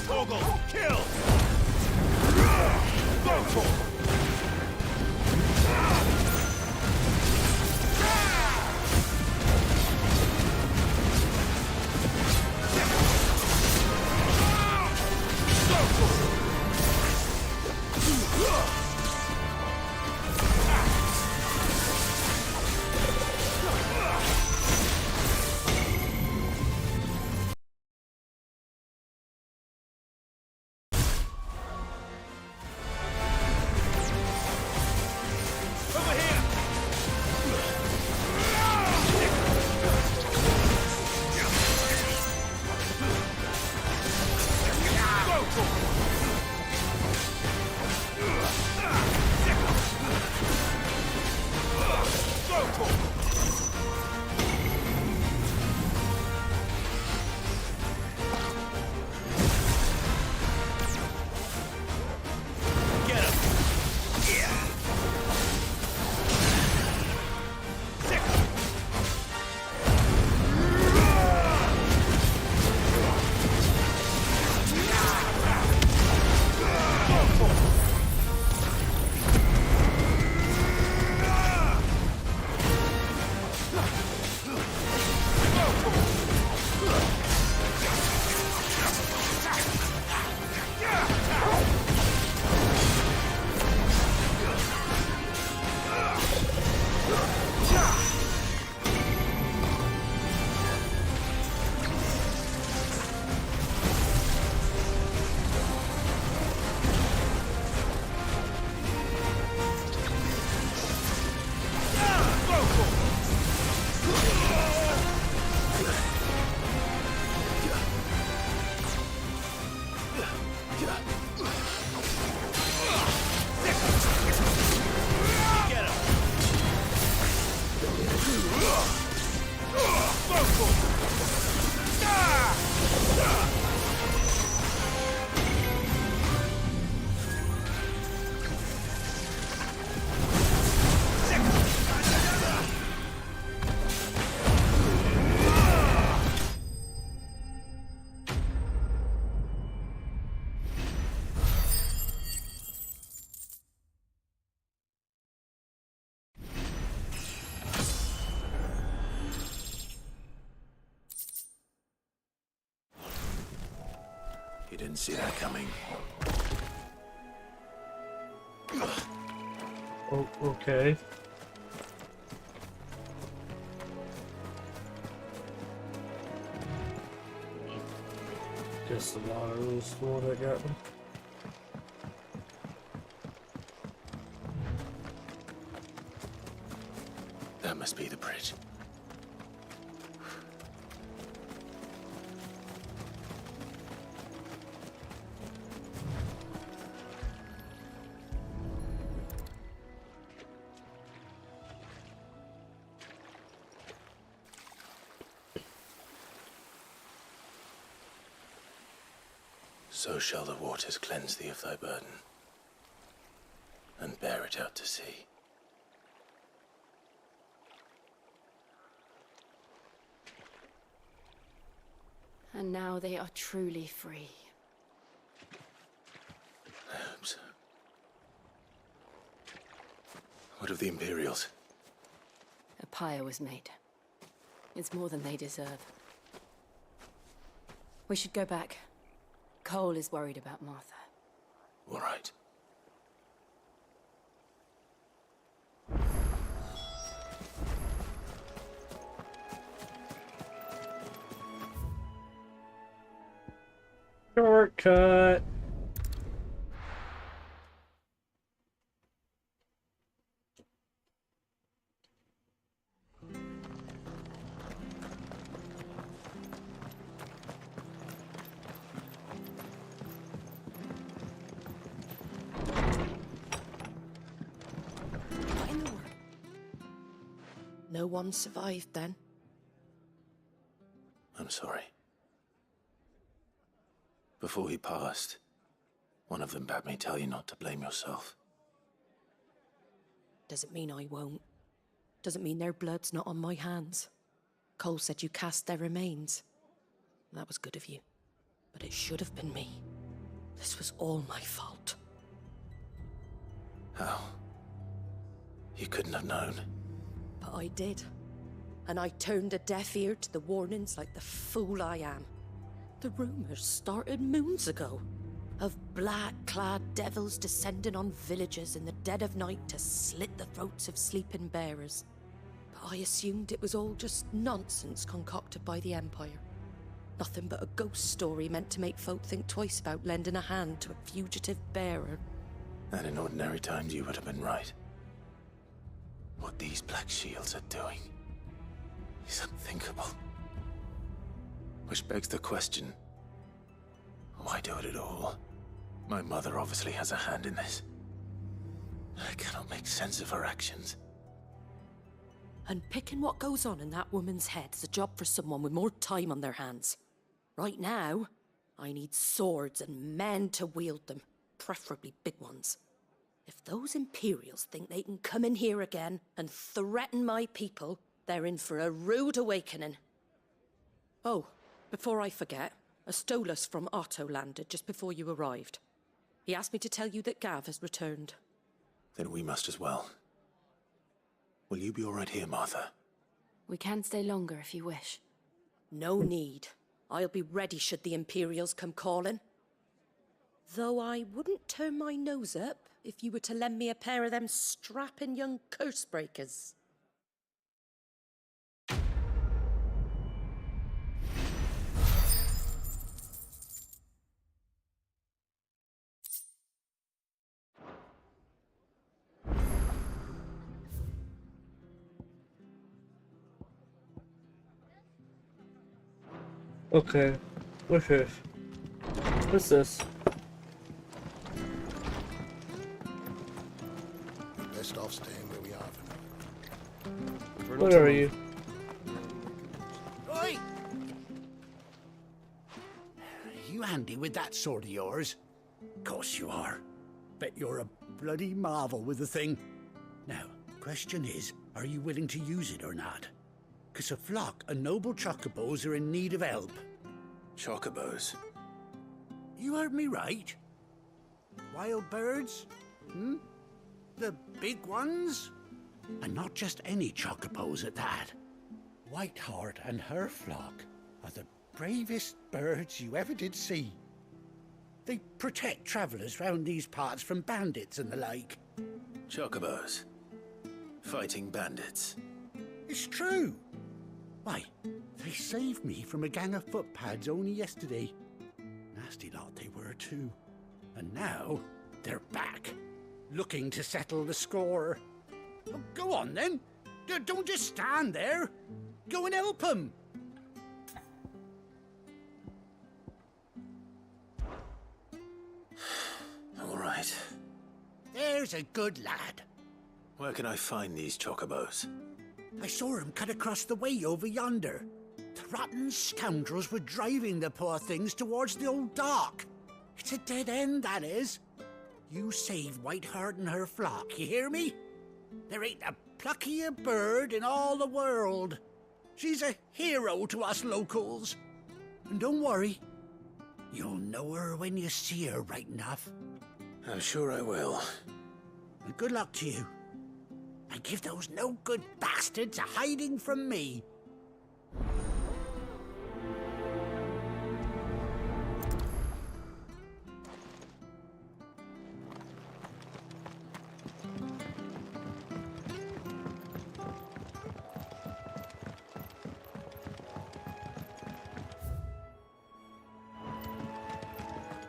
[SPEAKER 12] Torgal, kill. Go for it.
[SPEAKER 14] You didn't see that coming.
[SPEAKER 15] Oh, okay. Just a lot of rules for that got them.
[SPEAKER 11] That must be the bridge. So shall the waters cleanse thee of thy burden, and bear it out to sea.
[SPEAKER 9] And now they are truly free.
[SPEAKER 11] I hope so. What of the Imperials?
[SPEAKER 9] A pyre was made. It's more than they deserve. We should go back. Cole is worried about Martha.
[SPEAKER 11] All right.
[SPEAKER 15] Shortcut.
[SPEAKER 10] No one survived then?
[SPEAKER 11] I'm sorry. Before he passed, one of them bade me tell you not to blame yourself.
[SPEAKER 10] Doesn't mean I won't. Doesn't mean their blood's not on my hands. Cole said you cast their remains. That was good of you. But it should have been me. This was all my fault.
[SPEAKER 11] How? You couldn't have known.
[SPEAKER 10] But I did. And I turned a deaf ear to the warnings like the fool I am. The rumors started moons ago. Of black-clad devils descending on villages in the dead of night to slit the throats of sleeping bearers. But I assumed it was all just nonsense concocted by the Empire. Nothing but a ghost story meant to make folk think twice about lending a hand to a fugitive bearer.
[SPEAKER 11] And in ordinary times you would have been right. What these Black Shields are doing is unthinkable. Which begs the question, why do it at all? My mother obviously has a hand in this. I cannot make sense of her actions.
[SPEAKER 10] And picking what goes on in that woman's head is a job for someone with more time on their hands. Right now, I need swords and men to wield them, preferably big ones. If those Imperials think they can come in here again and threaten my people, they're in for a rude awakening. Oh, before I forget, a Stolas from Otto landed just before you arrived. He asked me to tell you that Gav has returned.
[SPEAKER 11] Then we must as well. Will you be all right here, Martha?
[SPEAKER 9] We can stay longer if you wish.
[SPEAKER 10] No need. I'll be ready should the Imperials come calling. Though I wouldn't turn my nose up if you were to lend me a pair of them strapping young curse breakers.
[SPEAKER 15] Okay, what's this? What's this?
[SPEAKER 17] Best off staying where we are for now.
[SPEAKER 15] What are you?
[SPEAKER 3] Oi! You handy with that sword of yours? Course you are. Bet you're a bloody marvel with the thing. Now, question is, are you willing to use it or not? 'Cause a flock of noble chocobos are in need of help.
[SPEAKER 11] Chocobos?
[SPEAKER 3] You heard me right. Wild birds? Hmm? The big ones? And not just any chocobos at that. Whiteheart and her flock are the bravest birds you ever did see. They protect travellers round these parts from bandits and the like.
[SPEAKER 11] Chocobos? Fighting bandits?
[SPEAKER 3] It's true. Why, they saved me from a gang of footpads only yesterday. nasty lot they were, too. And now, they're back, looking to settle the score. Oh, go on, then. Don't just stand there. Go and help them.
[SPEAKER 11] All right.
[SPEAKER 3] There's a good lad.
[SPEAKER 11] Where can I find these chocobos?
[SPEAKER 3] I saw him cut across the way over yonder. The rotten scoundrels were driving the poor things towards the old dock. It's a dead end, that is. You save Whiteheart and her flock, you hear me? There ain't a pluckier bird in all the world. She's a hero to us locals. And don't worry, you'll know her when you see her right enough.
[SPEAKER 11] I'm sure I will.
[SPEAKER 3] And good luck to you. And give those no-good bastards a hiding from me.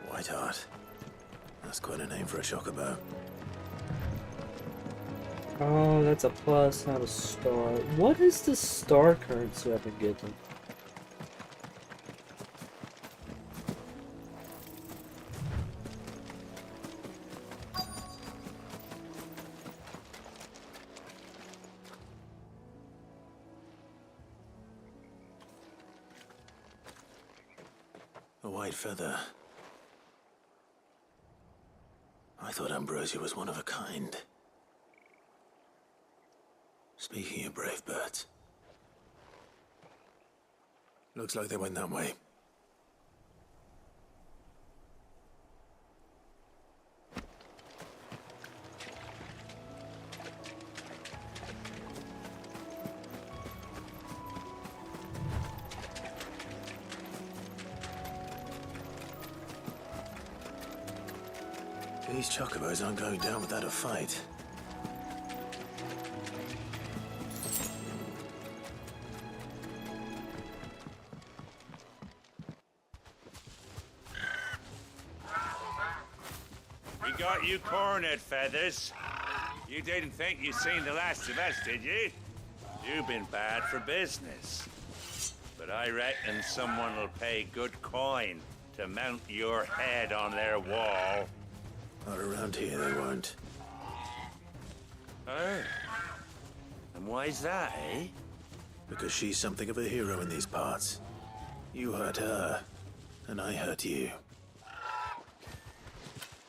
[SPEAKER 11] Whiteheart. That's quite a name for a chocobo.
[SPEAKER 15] Oh, that's a plus, not a star. What is the star currency I've been getting?
[SPEAKER 11] A white feather. I thought Ambrosia was one of a kind. Speaking of brave birds. Looks like they went that way. These chocobos aren't going down without a fight.
[SPEAKER 5] We got you cornered, Feathers. You didn't think you'd seen the last of us, did you? You've been bad for business. But I reckon someone will pay good coin to mount your head on their wall.
[SPEAKER 11] Not around here, they won't.
[SPEAKER 5] Oh. And why's that, eh?
[SPEAKER 11] Because she's something of a hero in these parts. You hurt her, and I hurt you.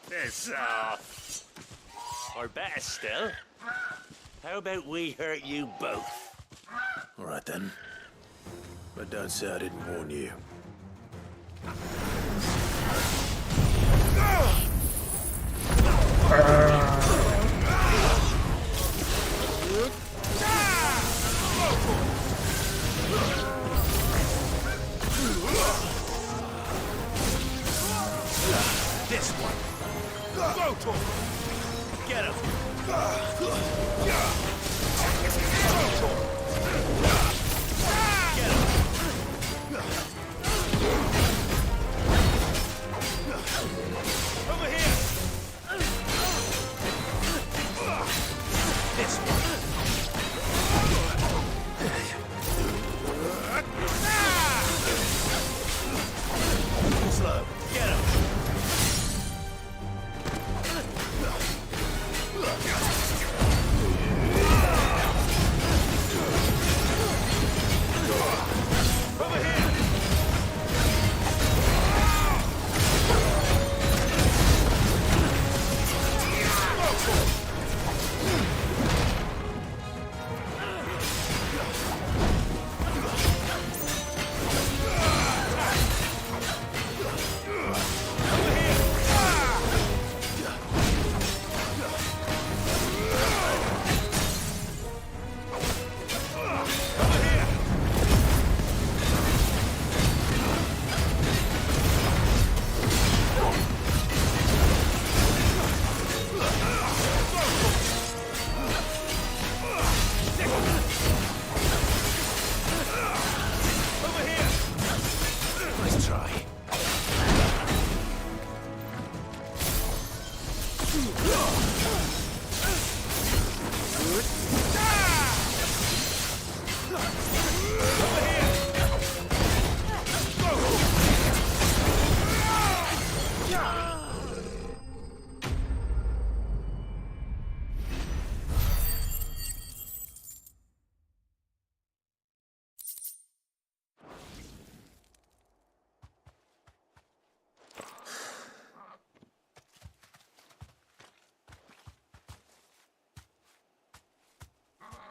[SPEAKER 5] This, or better still, how about we hurt you both?
[SPEAKER 11] All right, then. But don't say I didn't warn you.
[SPEAKER 5] This one. Go to him. Get him. Get him. Come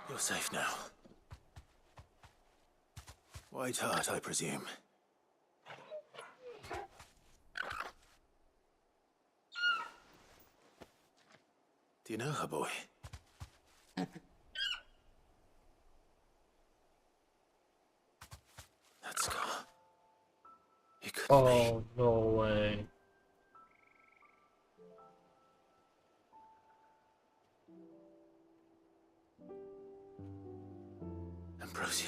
[SPEAKER 11] You're safe now. White Hart, I presume. Do you know her, boy? That scar. It could
[SPEAKER 15] Oh, no way.
[SPEAKER 11] Ambrosia.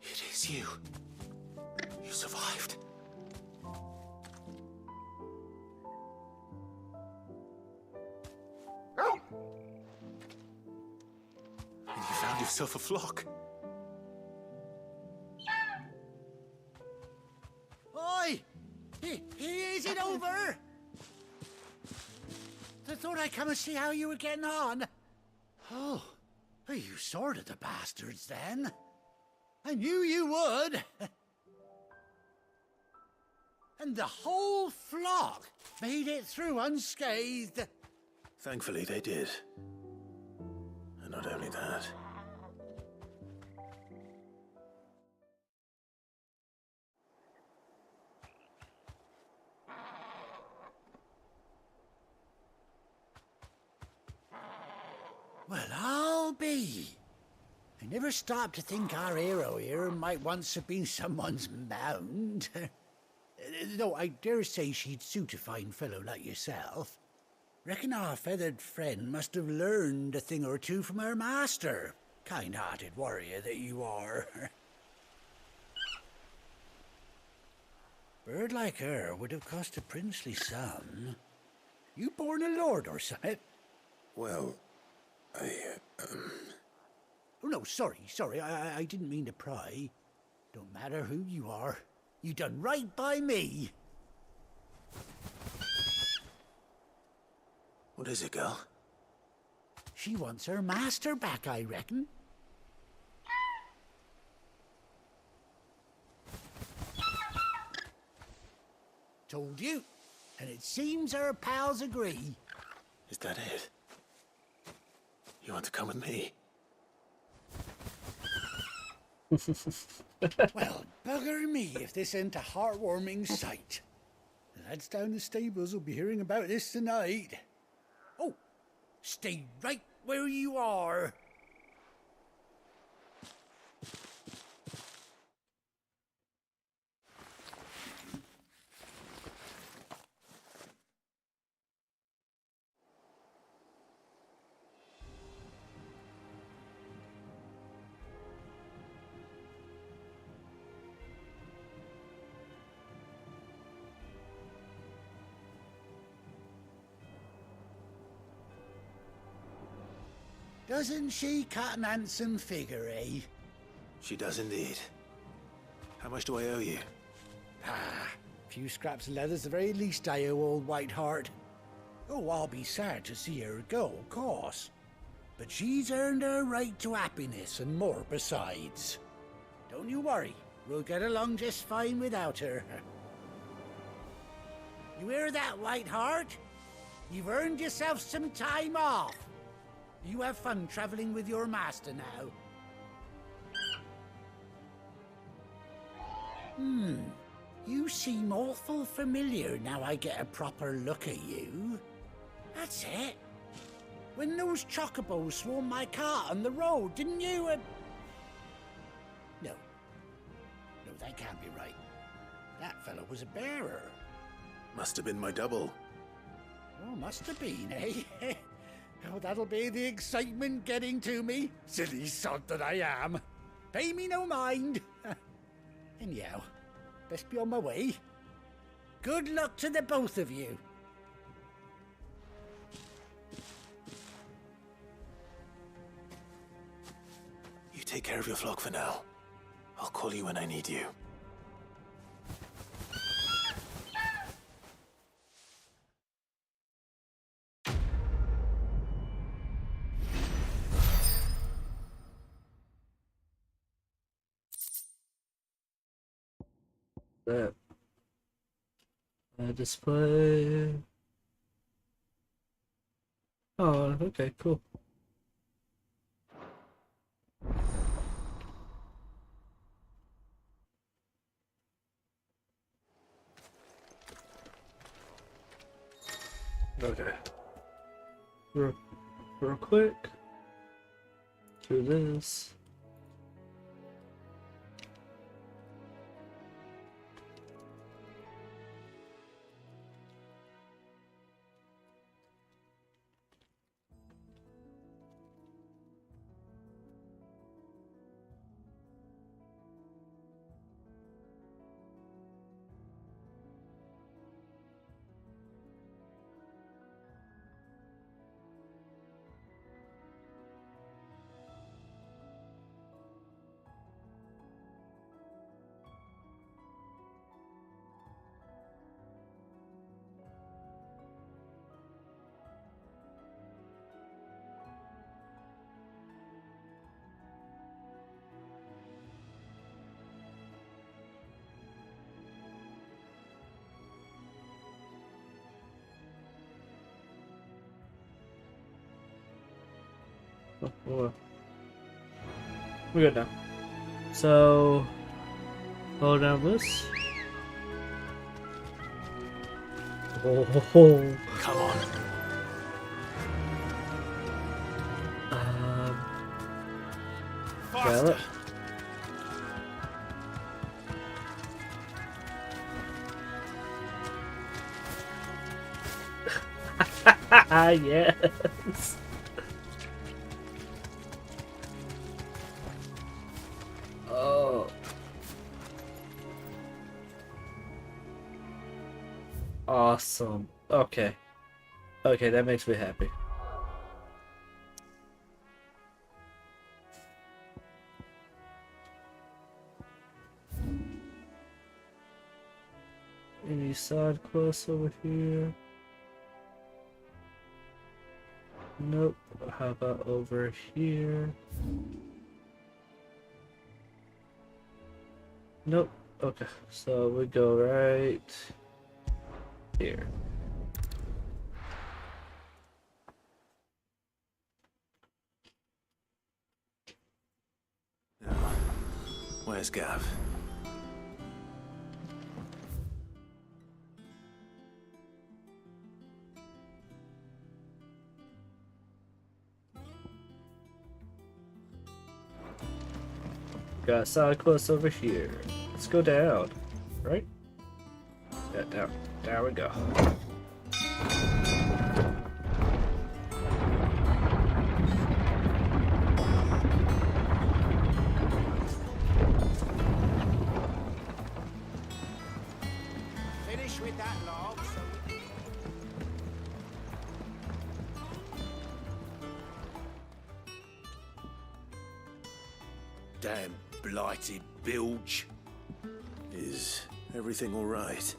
[SPEAKER 11] It is you. You survived. And you found yourself a flock.
[SPEAKER 3] Oi! Is it over? I thought I'd come and see how you were getting on. Oh, you sorted the bastards then. I knew you would. And the whole flock made it through unscathed.
[SPEAKER 11] Thankfully, they did. And not only that.
[SPEAKER 3] Well, I'll be. I never stopped to think our hero here might once have been someone's mount. Though I dare say she'd suit a fine fellow like yourself. Reckon our feathered friend must have learned a thing or two from her master. Kind-hearted warrior that you are. Bird like her would have cost a princely sum. You born a lord or something?
[SPEAKER 11] Well,
[SPEAKER 3] Oh, no, sorry. I didn't mean to pry. Don't matter who you are. You done right by me.
[SPEAKER 11] What is it, girl?
[SPEAKER 3] She wants her master back, I reckon. Told you. And it seems her pals agree.
[SPEAKER 11] Is that it? You want to come with me?
[SPEAKER 3] Well, bugger me if this ain't a heartwarming sight. The lads down the stables will be hearing about this tonight. Oh, stay right where you are. Doesn't she cut an handsome figure, eh?
[SPEAKER 11] She does indeed. How much do I owe you?
[SPEAKER 3] Ah, a few scraps of leather's the very least I owe old White Hart. Oh, I'll be sad to see her go, of course. But she's earned her right to happiness and more besides. Don't you worry, we'll get along just fine without her. You hear that, White Hart? You've earned yourself some time off. You have fun traveling with your master now. You seem awful familiar now I get a proper look at you. That's it. When those chocobos swarmed my cart on the road, didn't you? No, that can't be right. That fellow was a bearer.
[SPEAKER 11] Must have been my double.
[SPEAKER 3] Oh, must have been, eh? Oh, that'll be the excitement getting to me. Silly sod that I am. Pay me no mind. Anyhow, best be on my way. Good luck to the both of you.
[SPEAKER 11] You take care of your flock for now. I'll call you when I need you.
[SPEAKER 15] That display. Oh, okay, cool. Okay. Real quick. Do this. Oh, well. We're good now. So, hold down this. Oh,
[SPEAKER 11] come on.
[SPEAKER 15] Gallop. Yes. Oh. Awesome. Okay. Okay, that makes me happy. Any side quests over here? Nope. How about over here? Nope. Okay, so we go right here.
[SPEAKER 11] Now, where's Gav?
[SPEAKER 15] Got a side quest over here. Let's go down, right? Yeah, down. There we go.
[SPEAKER 12] Finish with that log.
[SPEAKER 14] Damn blighted bilge.
[SPEAKER 11] Is everything all right?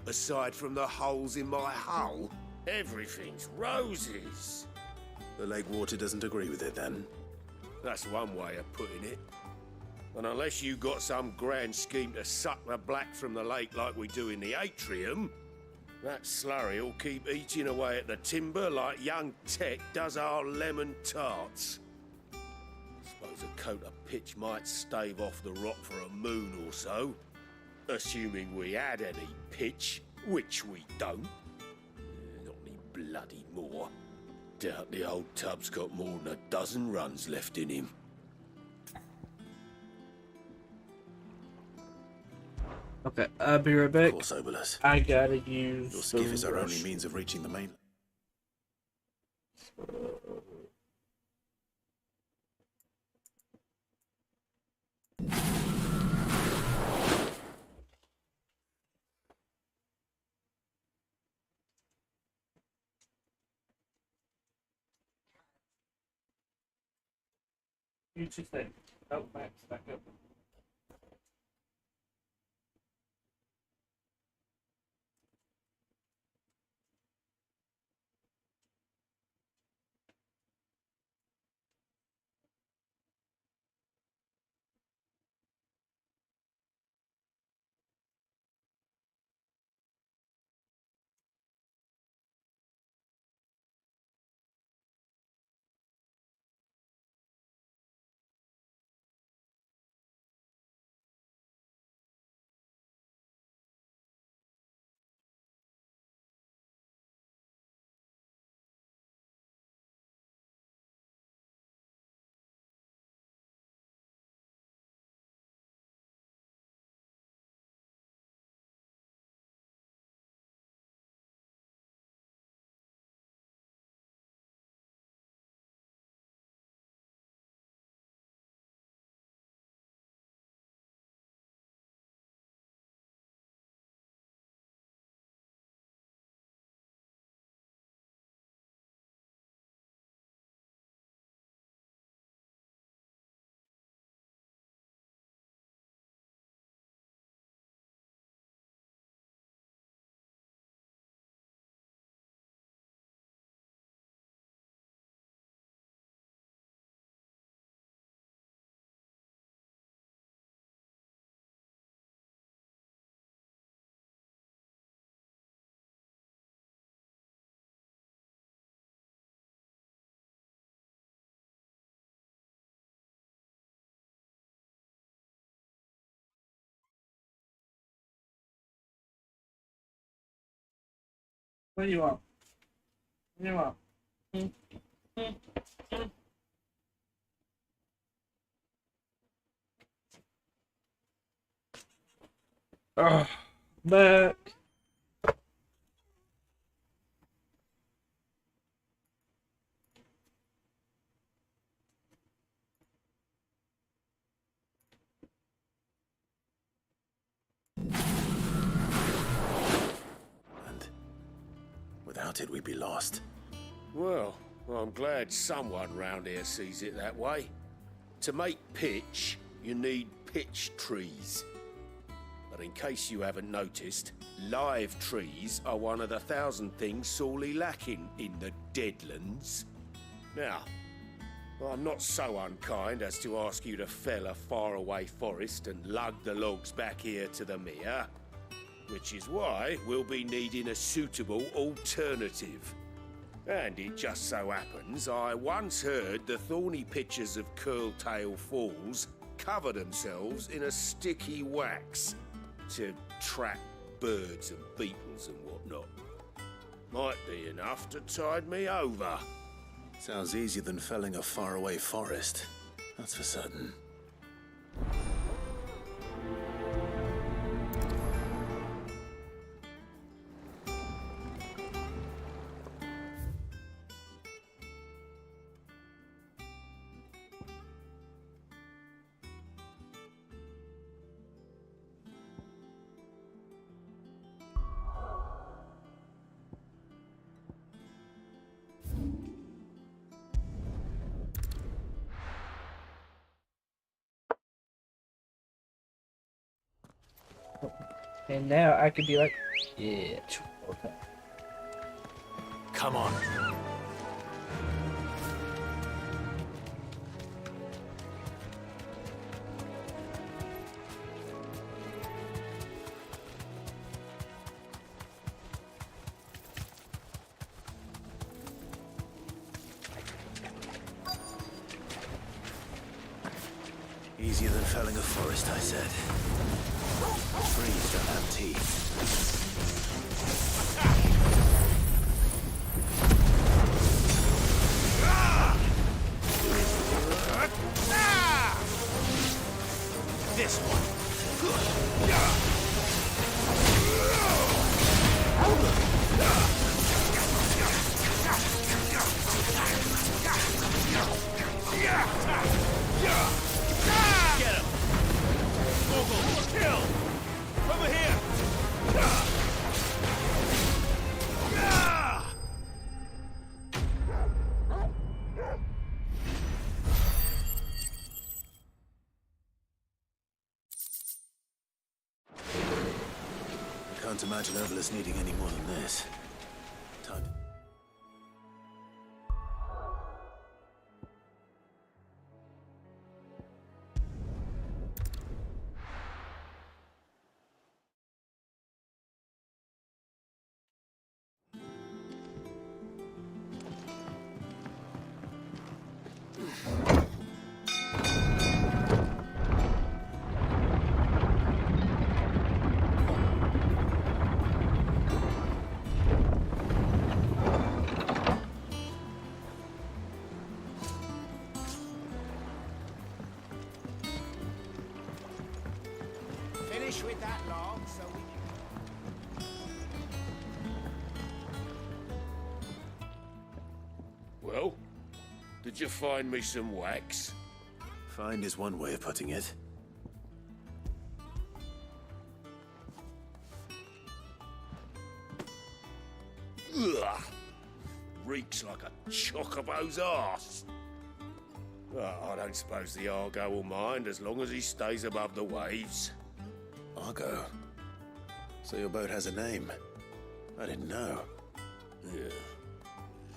[SPEAKER 14] Aside from the holes in my hull, everything's roses.
[SPEAKER 11] The lake water doesn't agree with it, then?
[SPEAKER 14] That's one way of putting it. And unless you got some grand scheme to suck the black from the lake like we do in the atrium, that slurry'll keep eating away at the timber like young Tech does our lemon tarts. Suppose a coat of pitch might stave off the rot for a moon or so. Assuming we had any pitch, which we don't. Not any bloody more. Doubt the old tub's got more than a dozen runs left in him.
[SPEAKER 15] Okay, I'll be right back.
[SPEAKER 11] Of course, Obolus.
[SPEAKER 15] I gotta use
[SPEAKER 11] Your skiff is our only means of reaching the main.
[SPEAKER 15] Future thing. Oh, Max, back up. What do you want? What do you want? Ugh, back.
[SPEAKER 11] Without it, we'd be lost.
[SPEAKER 14] Well, I'm glad someone round here sees it that way. To make pitch, you need pitch trees. But in case you haven't noticed, live trees are one of the 1,000 things sorely lacking in the Deadlands. Now, I'm not so unkind as to ask you to fell a faraway forest and lug the logs back here to the mere, which is why we'll be needing a suitable alternative. And it just so happens I once heard the thorny pitchers of Curltail Falls cover themselves in a sticky wax to trap birds and beetles and whatnot. Might be enough to tide me over.
[SPEAKER 11] Sounds easier than felling a faraway forest. That's for certain.
[SPEAKER 15] And now I could be like, yeah, okay.
[SPEAKER 11] Come on. Easier than felling a forest, I said. Trees don't have teeth.
[SPEAKER 12] This one. Get him! Google, kill! Over here!
[SPEAKER 11] can't imagine Obolus needing any more than this. Time.
[SPEAKER 12] Finish with that log so we can...
[SPEAKER 14] Well, did you find me some wax?
[SPEAKER 11] Find is one way of putting it.
[SPEAKER 14] Ugh! Reeks like a chocobo's arse. Oh, I don't suppose the Argo will mind as long as he stays above the waves.
[SPEAKER 11] Argo? So your boat has a name? I didn't know.
[SPEAKER 14] Yeah.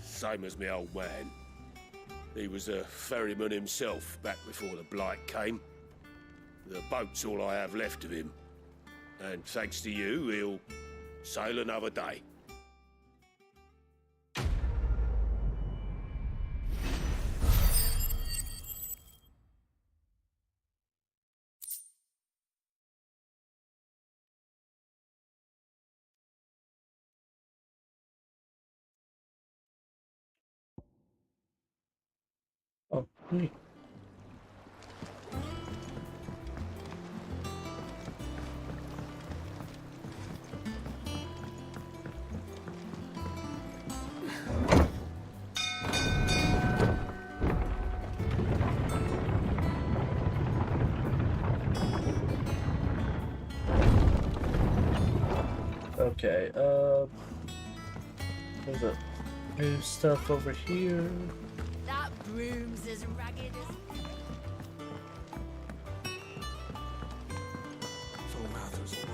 [SPEAKER 14] Same as me old man. He was a ferryman himself back before the Blight came. The boat's all I have left of him. And thanks to you, he'll sail another day.
[SPEAKER 15] Oh, neat. Okay, there's a new stuff over here.
[SPEAKER 2] That broom's as ragged as...
[SPEAKER 3] Full Arthur's all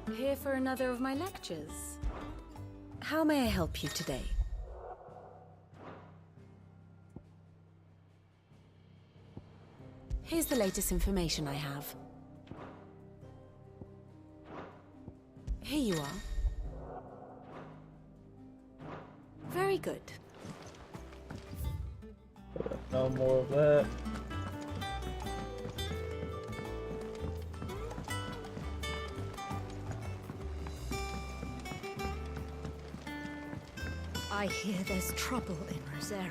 [SPEAKER 3] right.
[SPEAKER 16] Here for another of my lectures. How may I help you today? Here's the latest information I have. Here you are. Very good.
[SPEAKER 15] No more of that.
[SPEAKER 2] I hear there's trouble in Rosaria.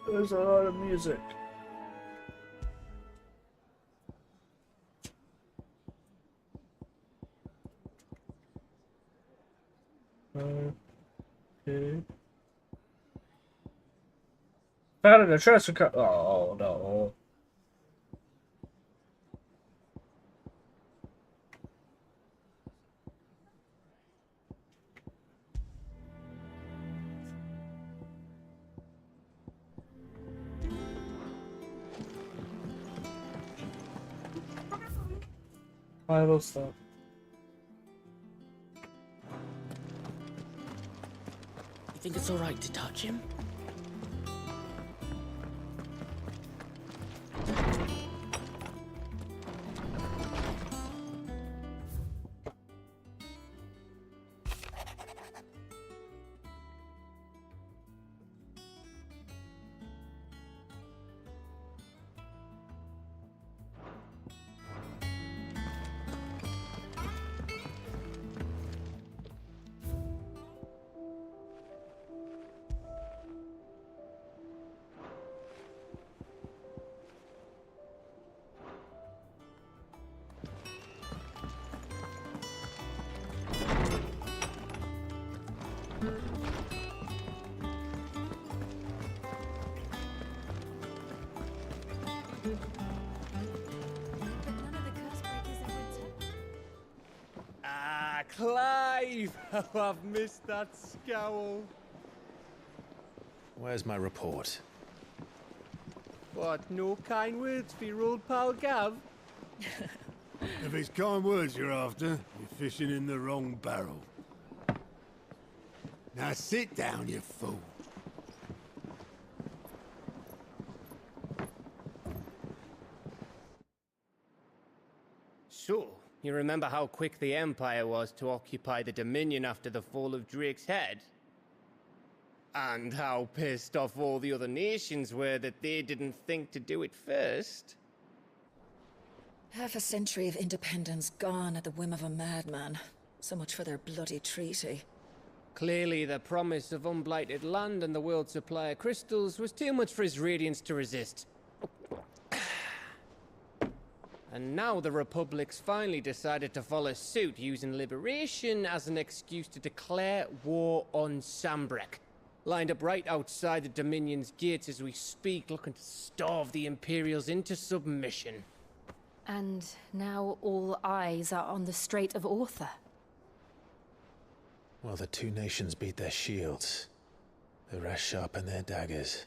[SPEAKER 15] There's a lot of music. Okay. Found a treasure car. Oh no. Vital stuff.
[SPEAKER 13] You think it's alright to touch him?
[SPEAKER 18] Clive! Oh, I've missed that scowl.
[SPEAKER 8] Where's my report?
[SPEAKER 18] What, no kind words for your old pal Gav?
[SPEAKER 4] If it's kind words you're after, you're fishing in the wrong barrel. Now sit down, you fool.
[SPEAKER 18] So, you remember how quick the Empire was to occupy the Dominion after the fall of Drake's Head? And how pissed off all the other nations were that they didn't think to do it first?
[SPEAKER 19] Half a century of independence gone at the whim of a madman. So much for their bloody treaty.
[SPEAKER 18] Clearly, the promise of unblighted land and the world's supply of crystals was too much for his radiance to resist. And now the Republic's finally decided to follow suit, using liberation as an excuse to declare war on Sambrek. Lined up right outside the Dominion's gates as we speak, looking to starve the Imperials into submission.
[SPEAKER 9] And now all eyes are on the Strait of Author.
[SPEAKER 8] Well, the two nations beat their shields. The rest sharpen their daggers,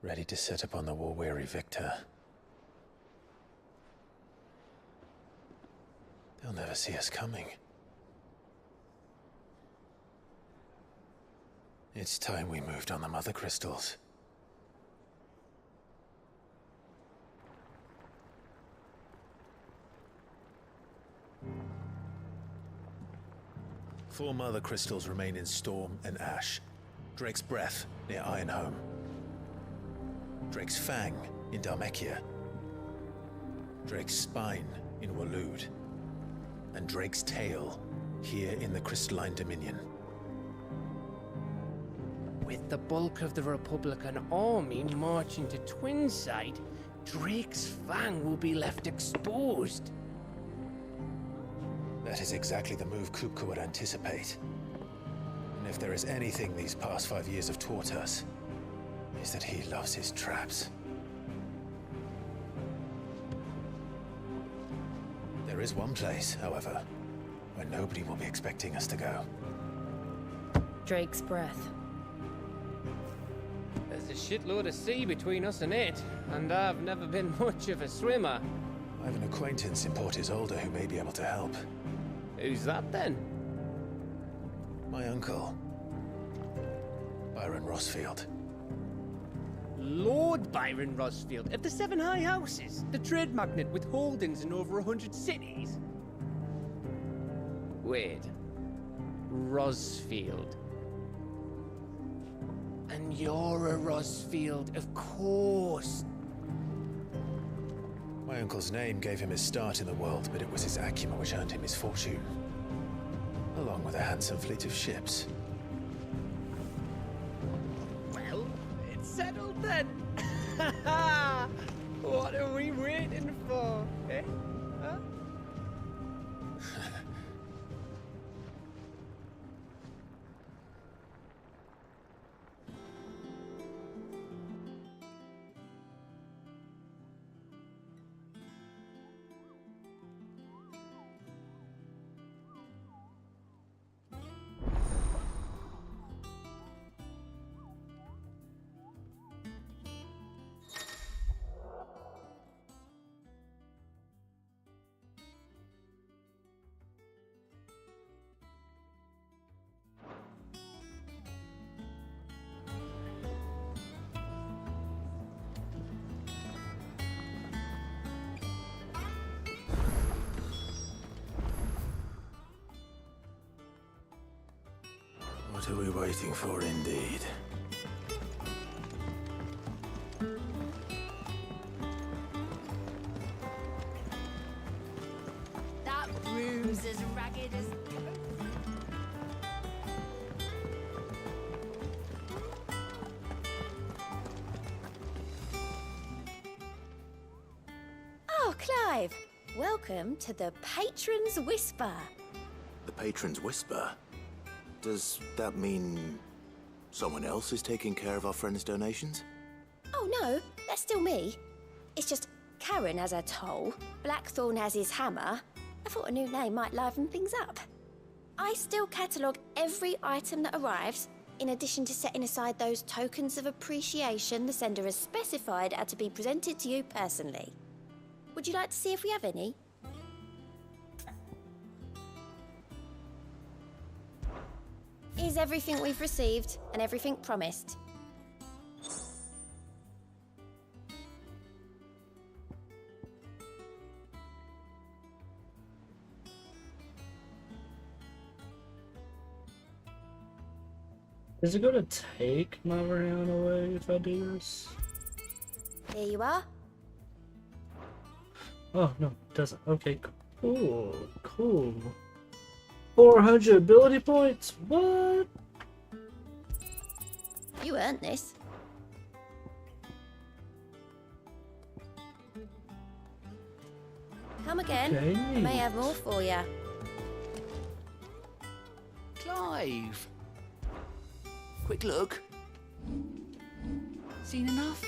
[SPEAKER 8] ready to set upon the war-weary victor. They'll never see us coming. It's time we moved on the Mother Crystals. Four Mother Crystals remain in Storm and Ash. Drake's Breath near Ironhome. Drake's Fang in Dhalmekia. Drake's Spine in Waloed. And Drake's Tail here in the Crystalline Dominion.
[SPEAKER 18] With the bulk of the Republican army marching to Twinside, Drake's Fang will be left exposed.
[SPEAKER 8] That is exactly the move Kupka would anticipate. And if there is anything these past 5 years have taught us, is that he loves his traps. There is one place, however, where nobody will be expecting us to go.
[SPEAKER 9] Drake's Breath.
[SPEAKER 18] There's a shitload of sea between us and it, and I've never been much of a swimmer.
[SPEAKER 8] I have an acquaintance in Port Isolde who may be able to help.
[SPEAKER 18] Who's that then?
[SPEAKER 8] My uncle, Byron Rosfield.
[SPEAKER 18] Lord Byron Rosfield of the Seven High Houses, the trade magnate with holdings in over 100 cities. Wait, Rosfield. And you're a Rosfield, of course.
[SPEAKER 8] My uncle's name gave him his start in the world, but it was his acumen which earned him his fortune. Along with a handsome fleet of ships.
[SPEAKER 18] Well, it's settled then. What are we waiting for, eh? Huh?
[SPEAKER 11] What are we waiting for, indeed?
[SPEAKER 2] That room's as ragged as...
[SPEAKER 23] Oh, Clive! Welcome to the Patron's Whisper.
[SPEAKER 11] The Patron's Whisper? Does that mean someone else is taking care of our friend's donations?
[SPEAKER 23] Oh no, that's still me. It's just Karen has her toll, Blackthorn has his hammer. I thought a new name might liven things up. I still catalogue every item that arrives, in addition to setting aside those tokens of appreciation the sender has specified are to be presented to you personally. Would you like to see if we have any? Here's everything we've received and everything promised.
[SPEAKER 15] Is it gonna take my renown away if I do this?
[SPEAKER 23] Here you are.
[SPEAKER 15] Oh, no, it doesn't. Okay, cool. Cool. 400 ability points? What?
[SPEAKER 23] You earned this. Come again.
[SPEAKER 15] Okay.
[SPEAKER 23] I may have more for you.
[SPEAKER 12] Clive. Quick look. Seen enough?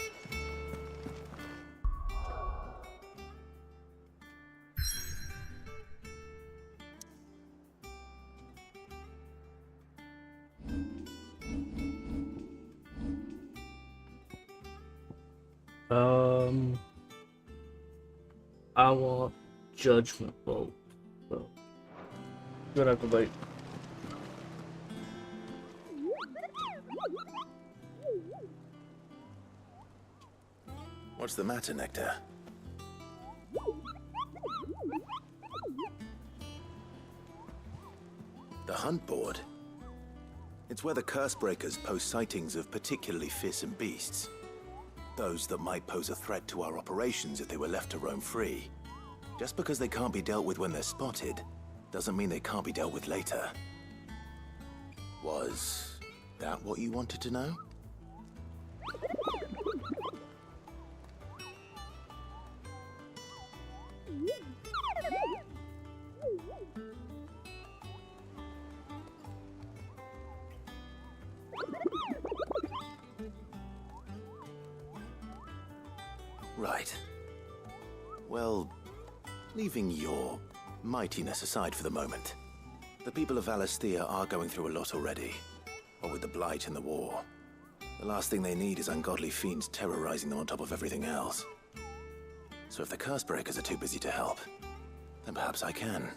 [SPEAKER 15] I want Judgment Bolt. So, good activate.
[SPEAKER 11] What's the matter, Nectar? The hunt board? It's where the Cursebreakers post sightings of particularly fearsome beasts. Those that might pose a threat to our operations if they were left to roam free. Just because they can't be dealt with when they're spotted, doesn't mean they can't be dealt with later. Was that what you wanted to know? Right. Well, leaving your mightiness aside for the moment, the people of Valisthea are going through a lot already. What with the Blight and the war. The last thing they need is ungodly fiends terrorizing them on top of everything else. So if the Cursebreakers are too busy to help, then perhaps I can.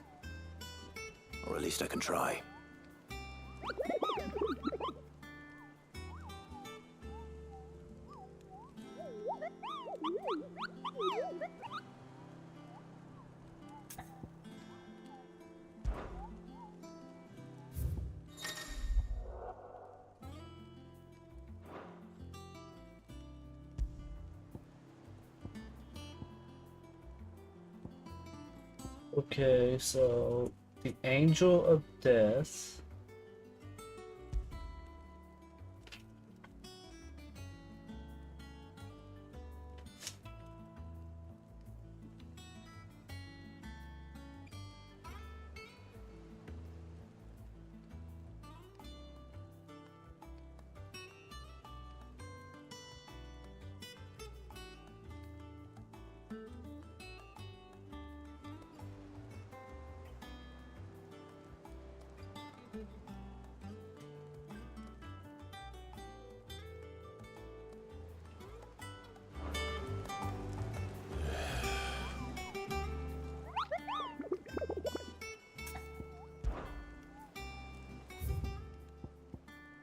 [SPEAKER 11] Or at least I can try.
[SPEAKER 15] Okay, so the Angel of Death.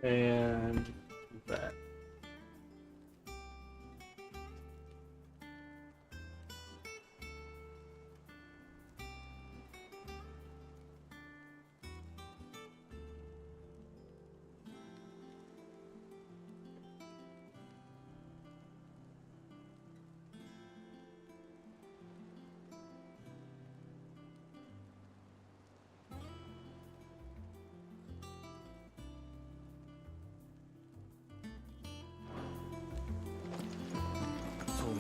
[SPEAKER 15] And that.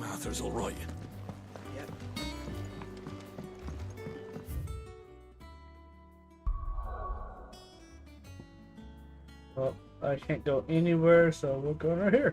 [SPEAKER 11] Mather's all right.
[SPEAKER 15] Yep. Well, I can't go anywhere, so we're going right here.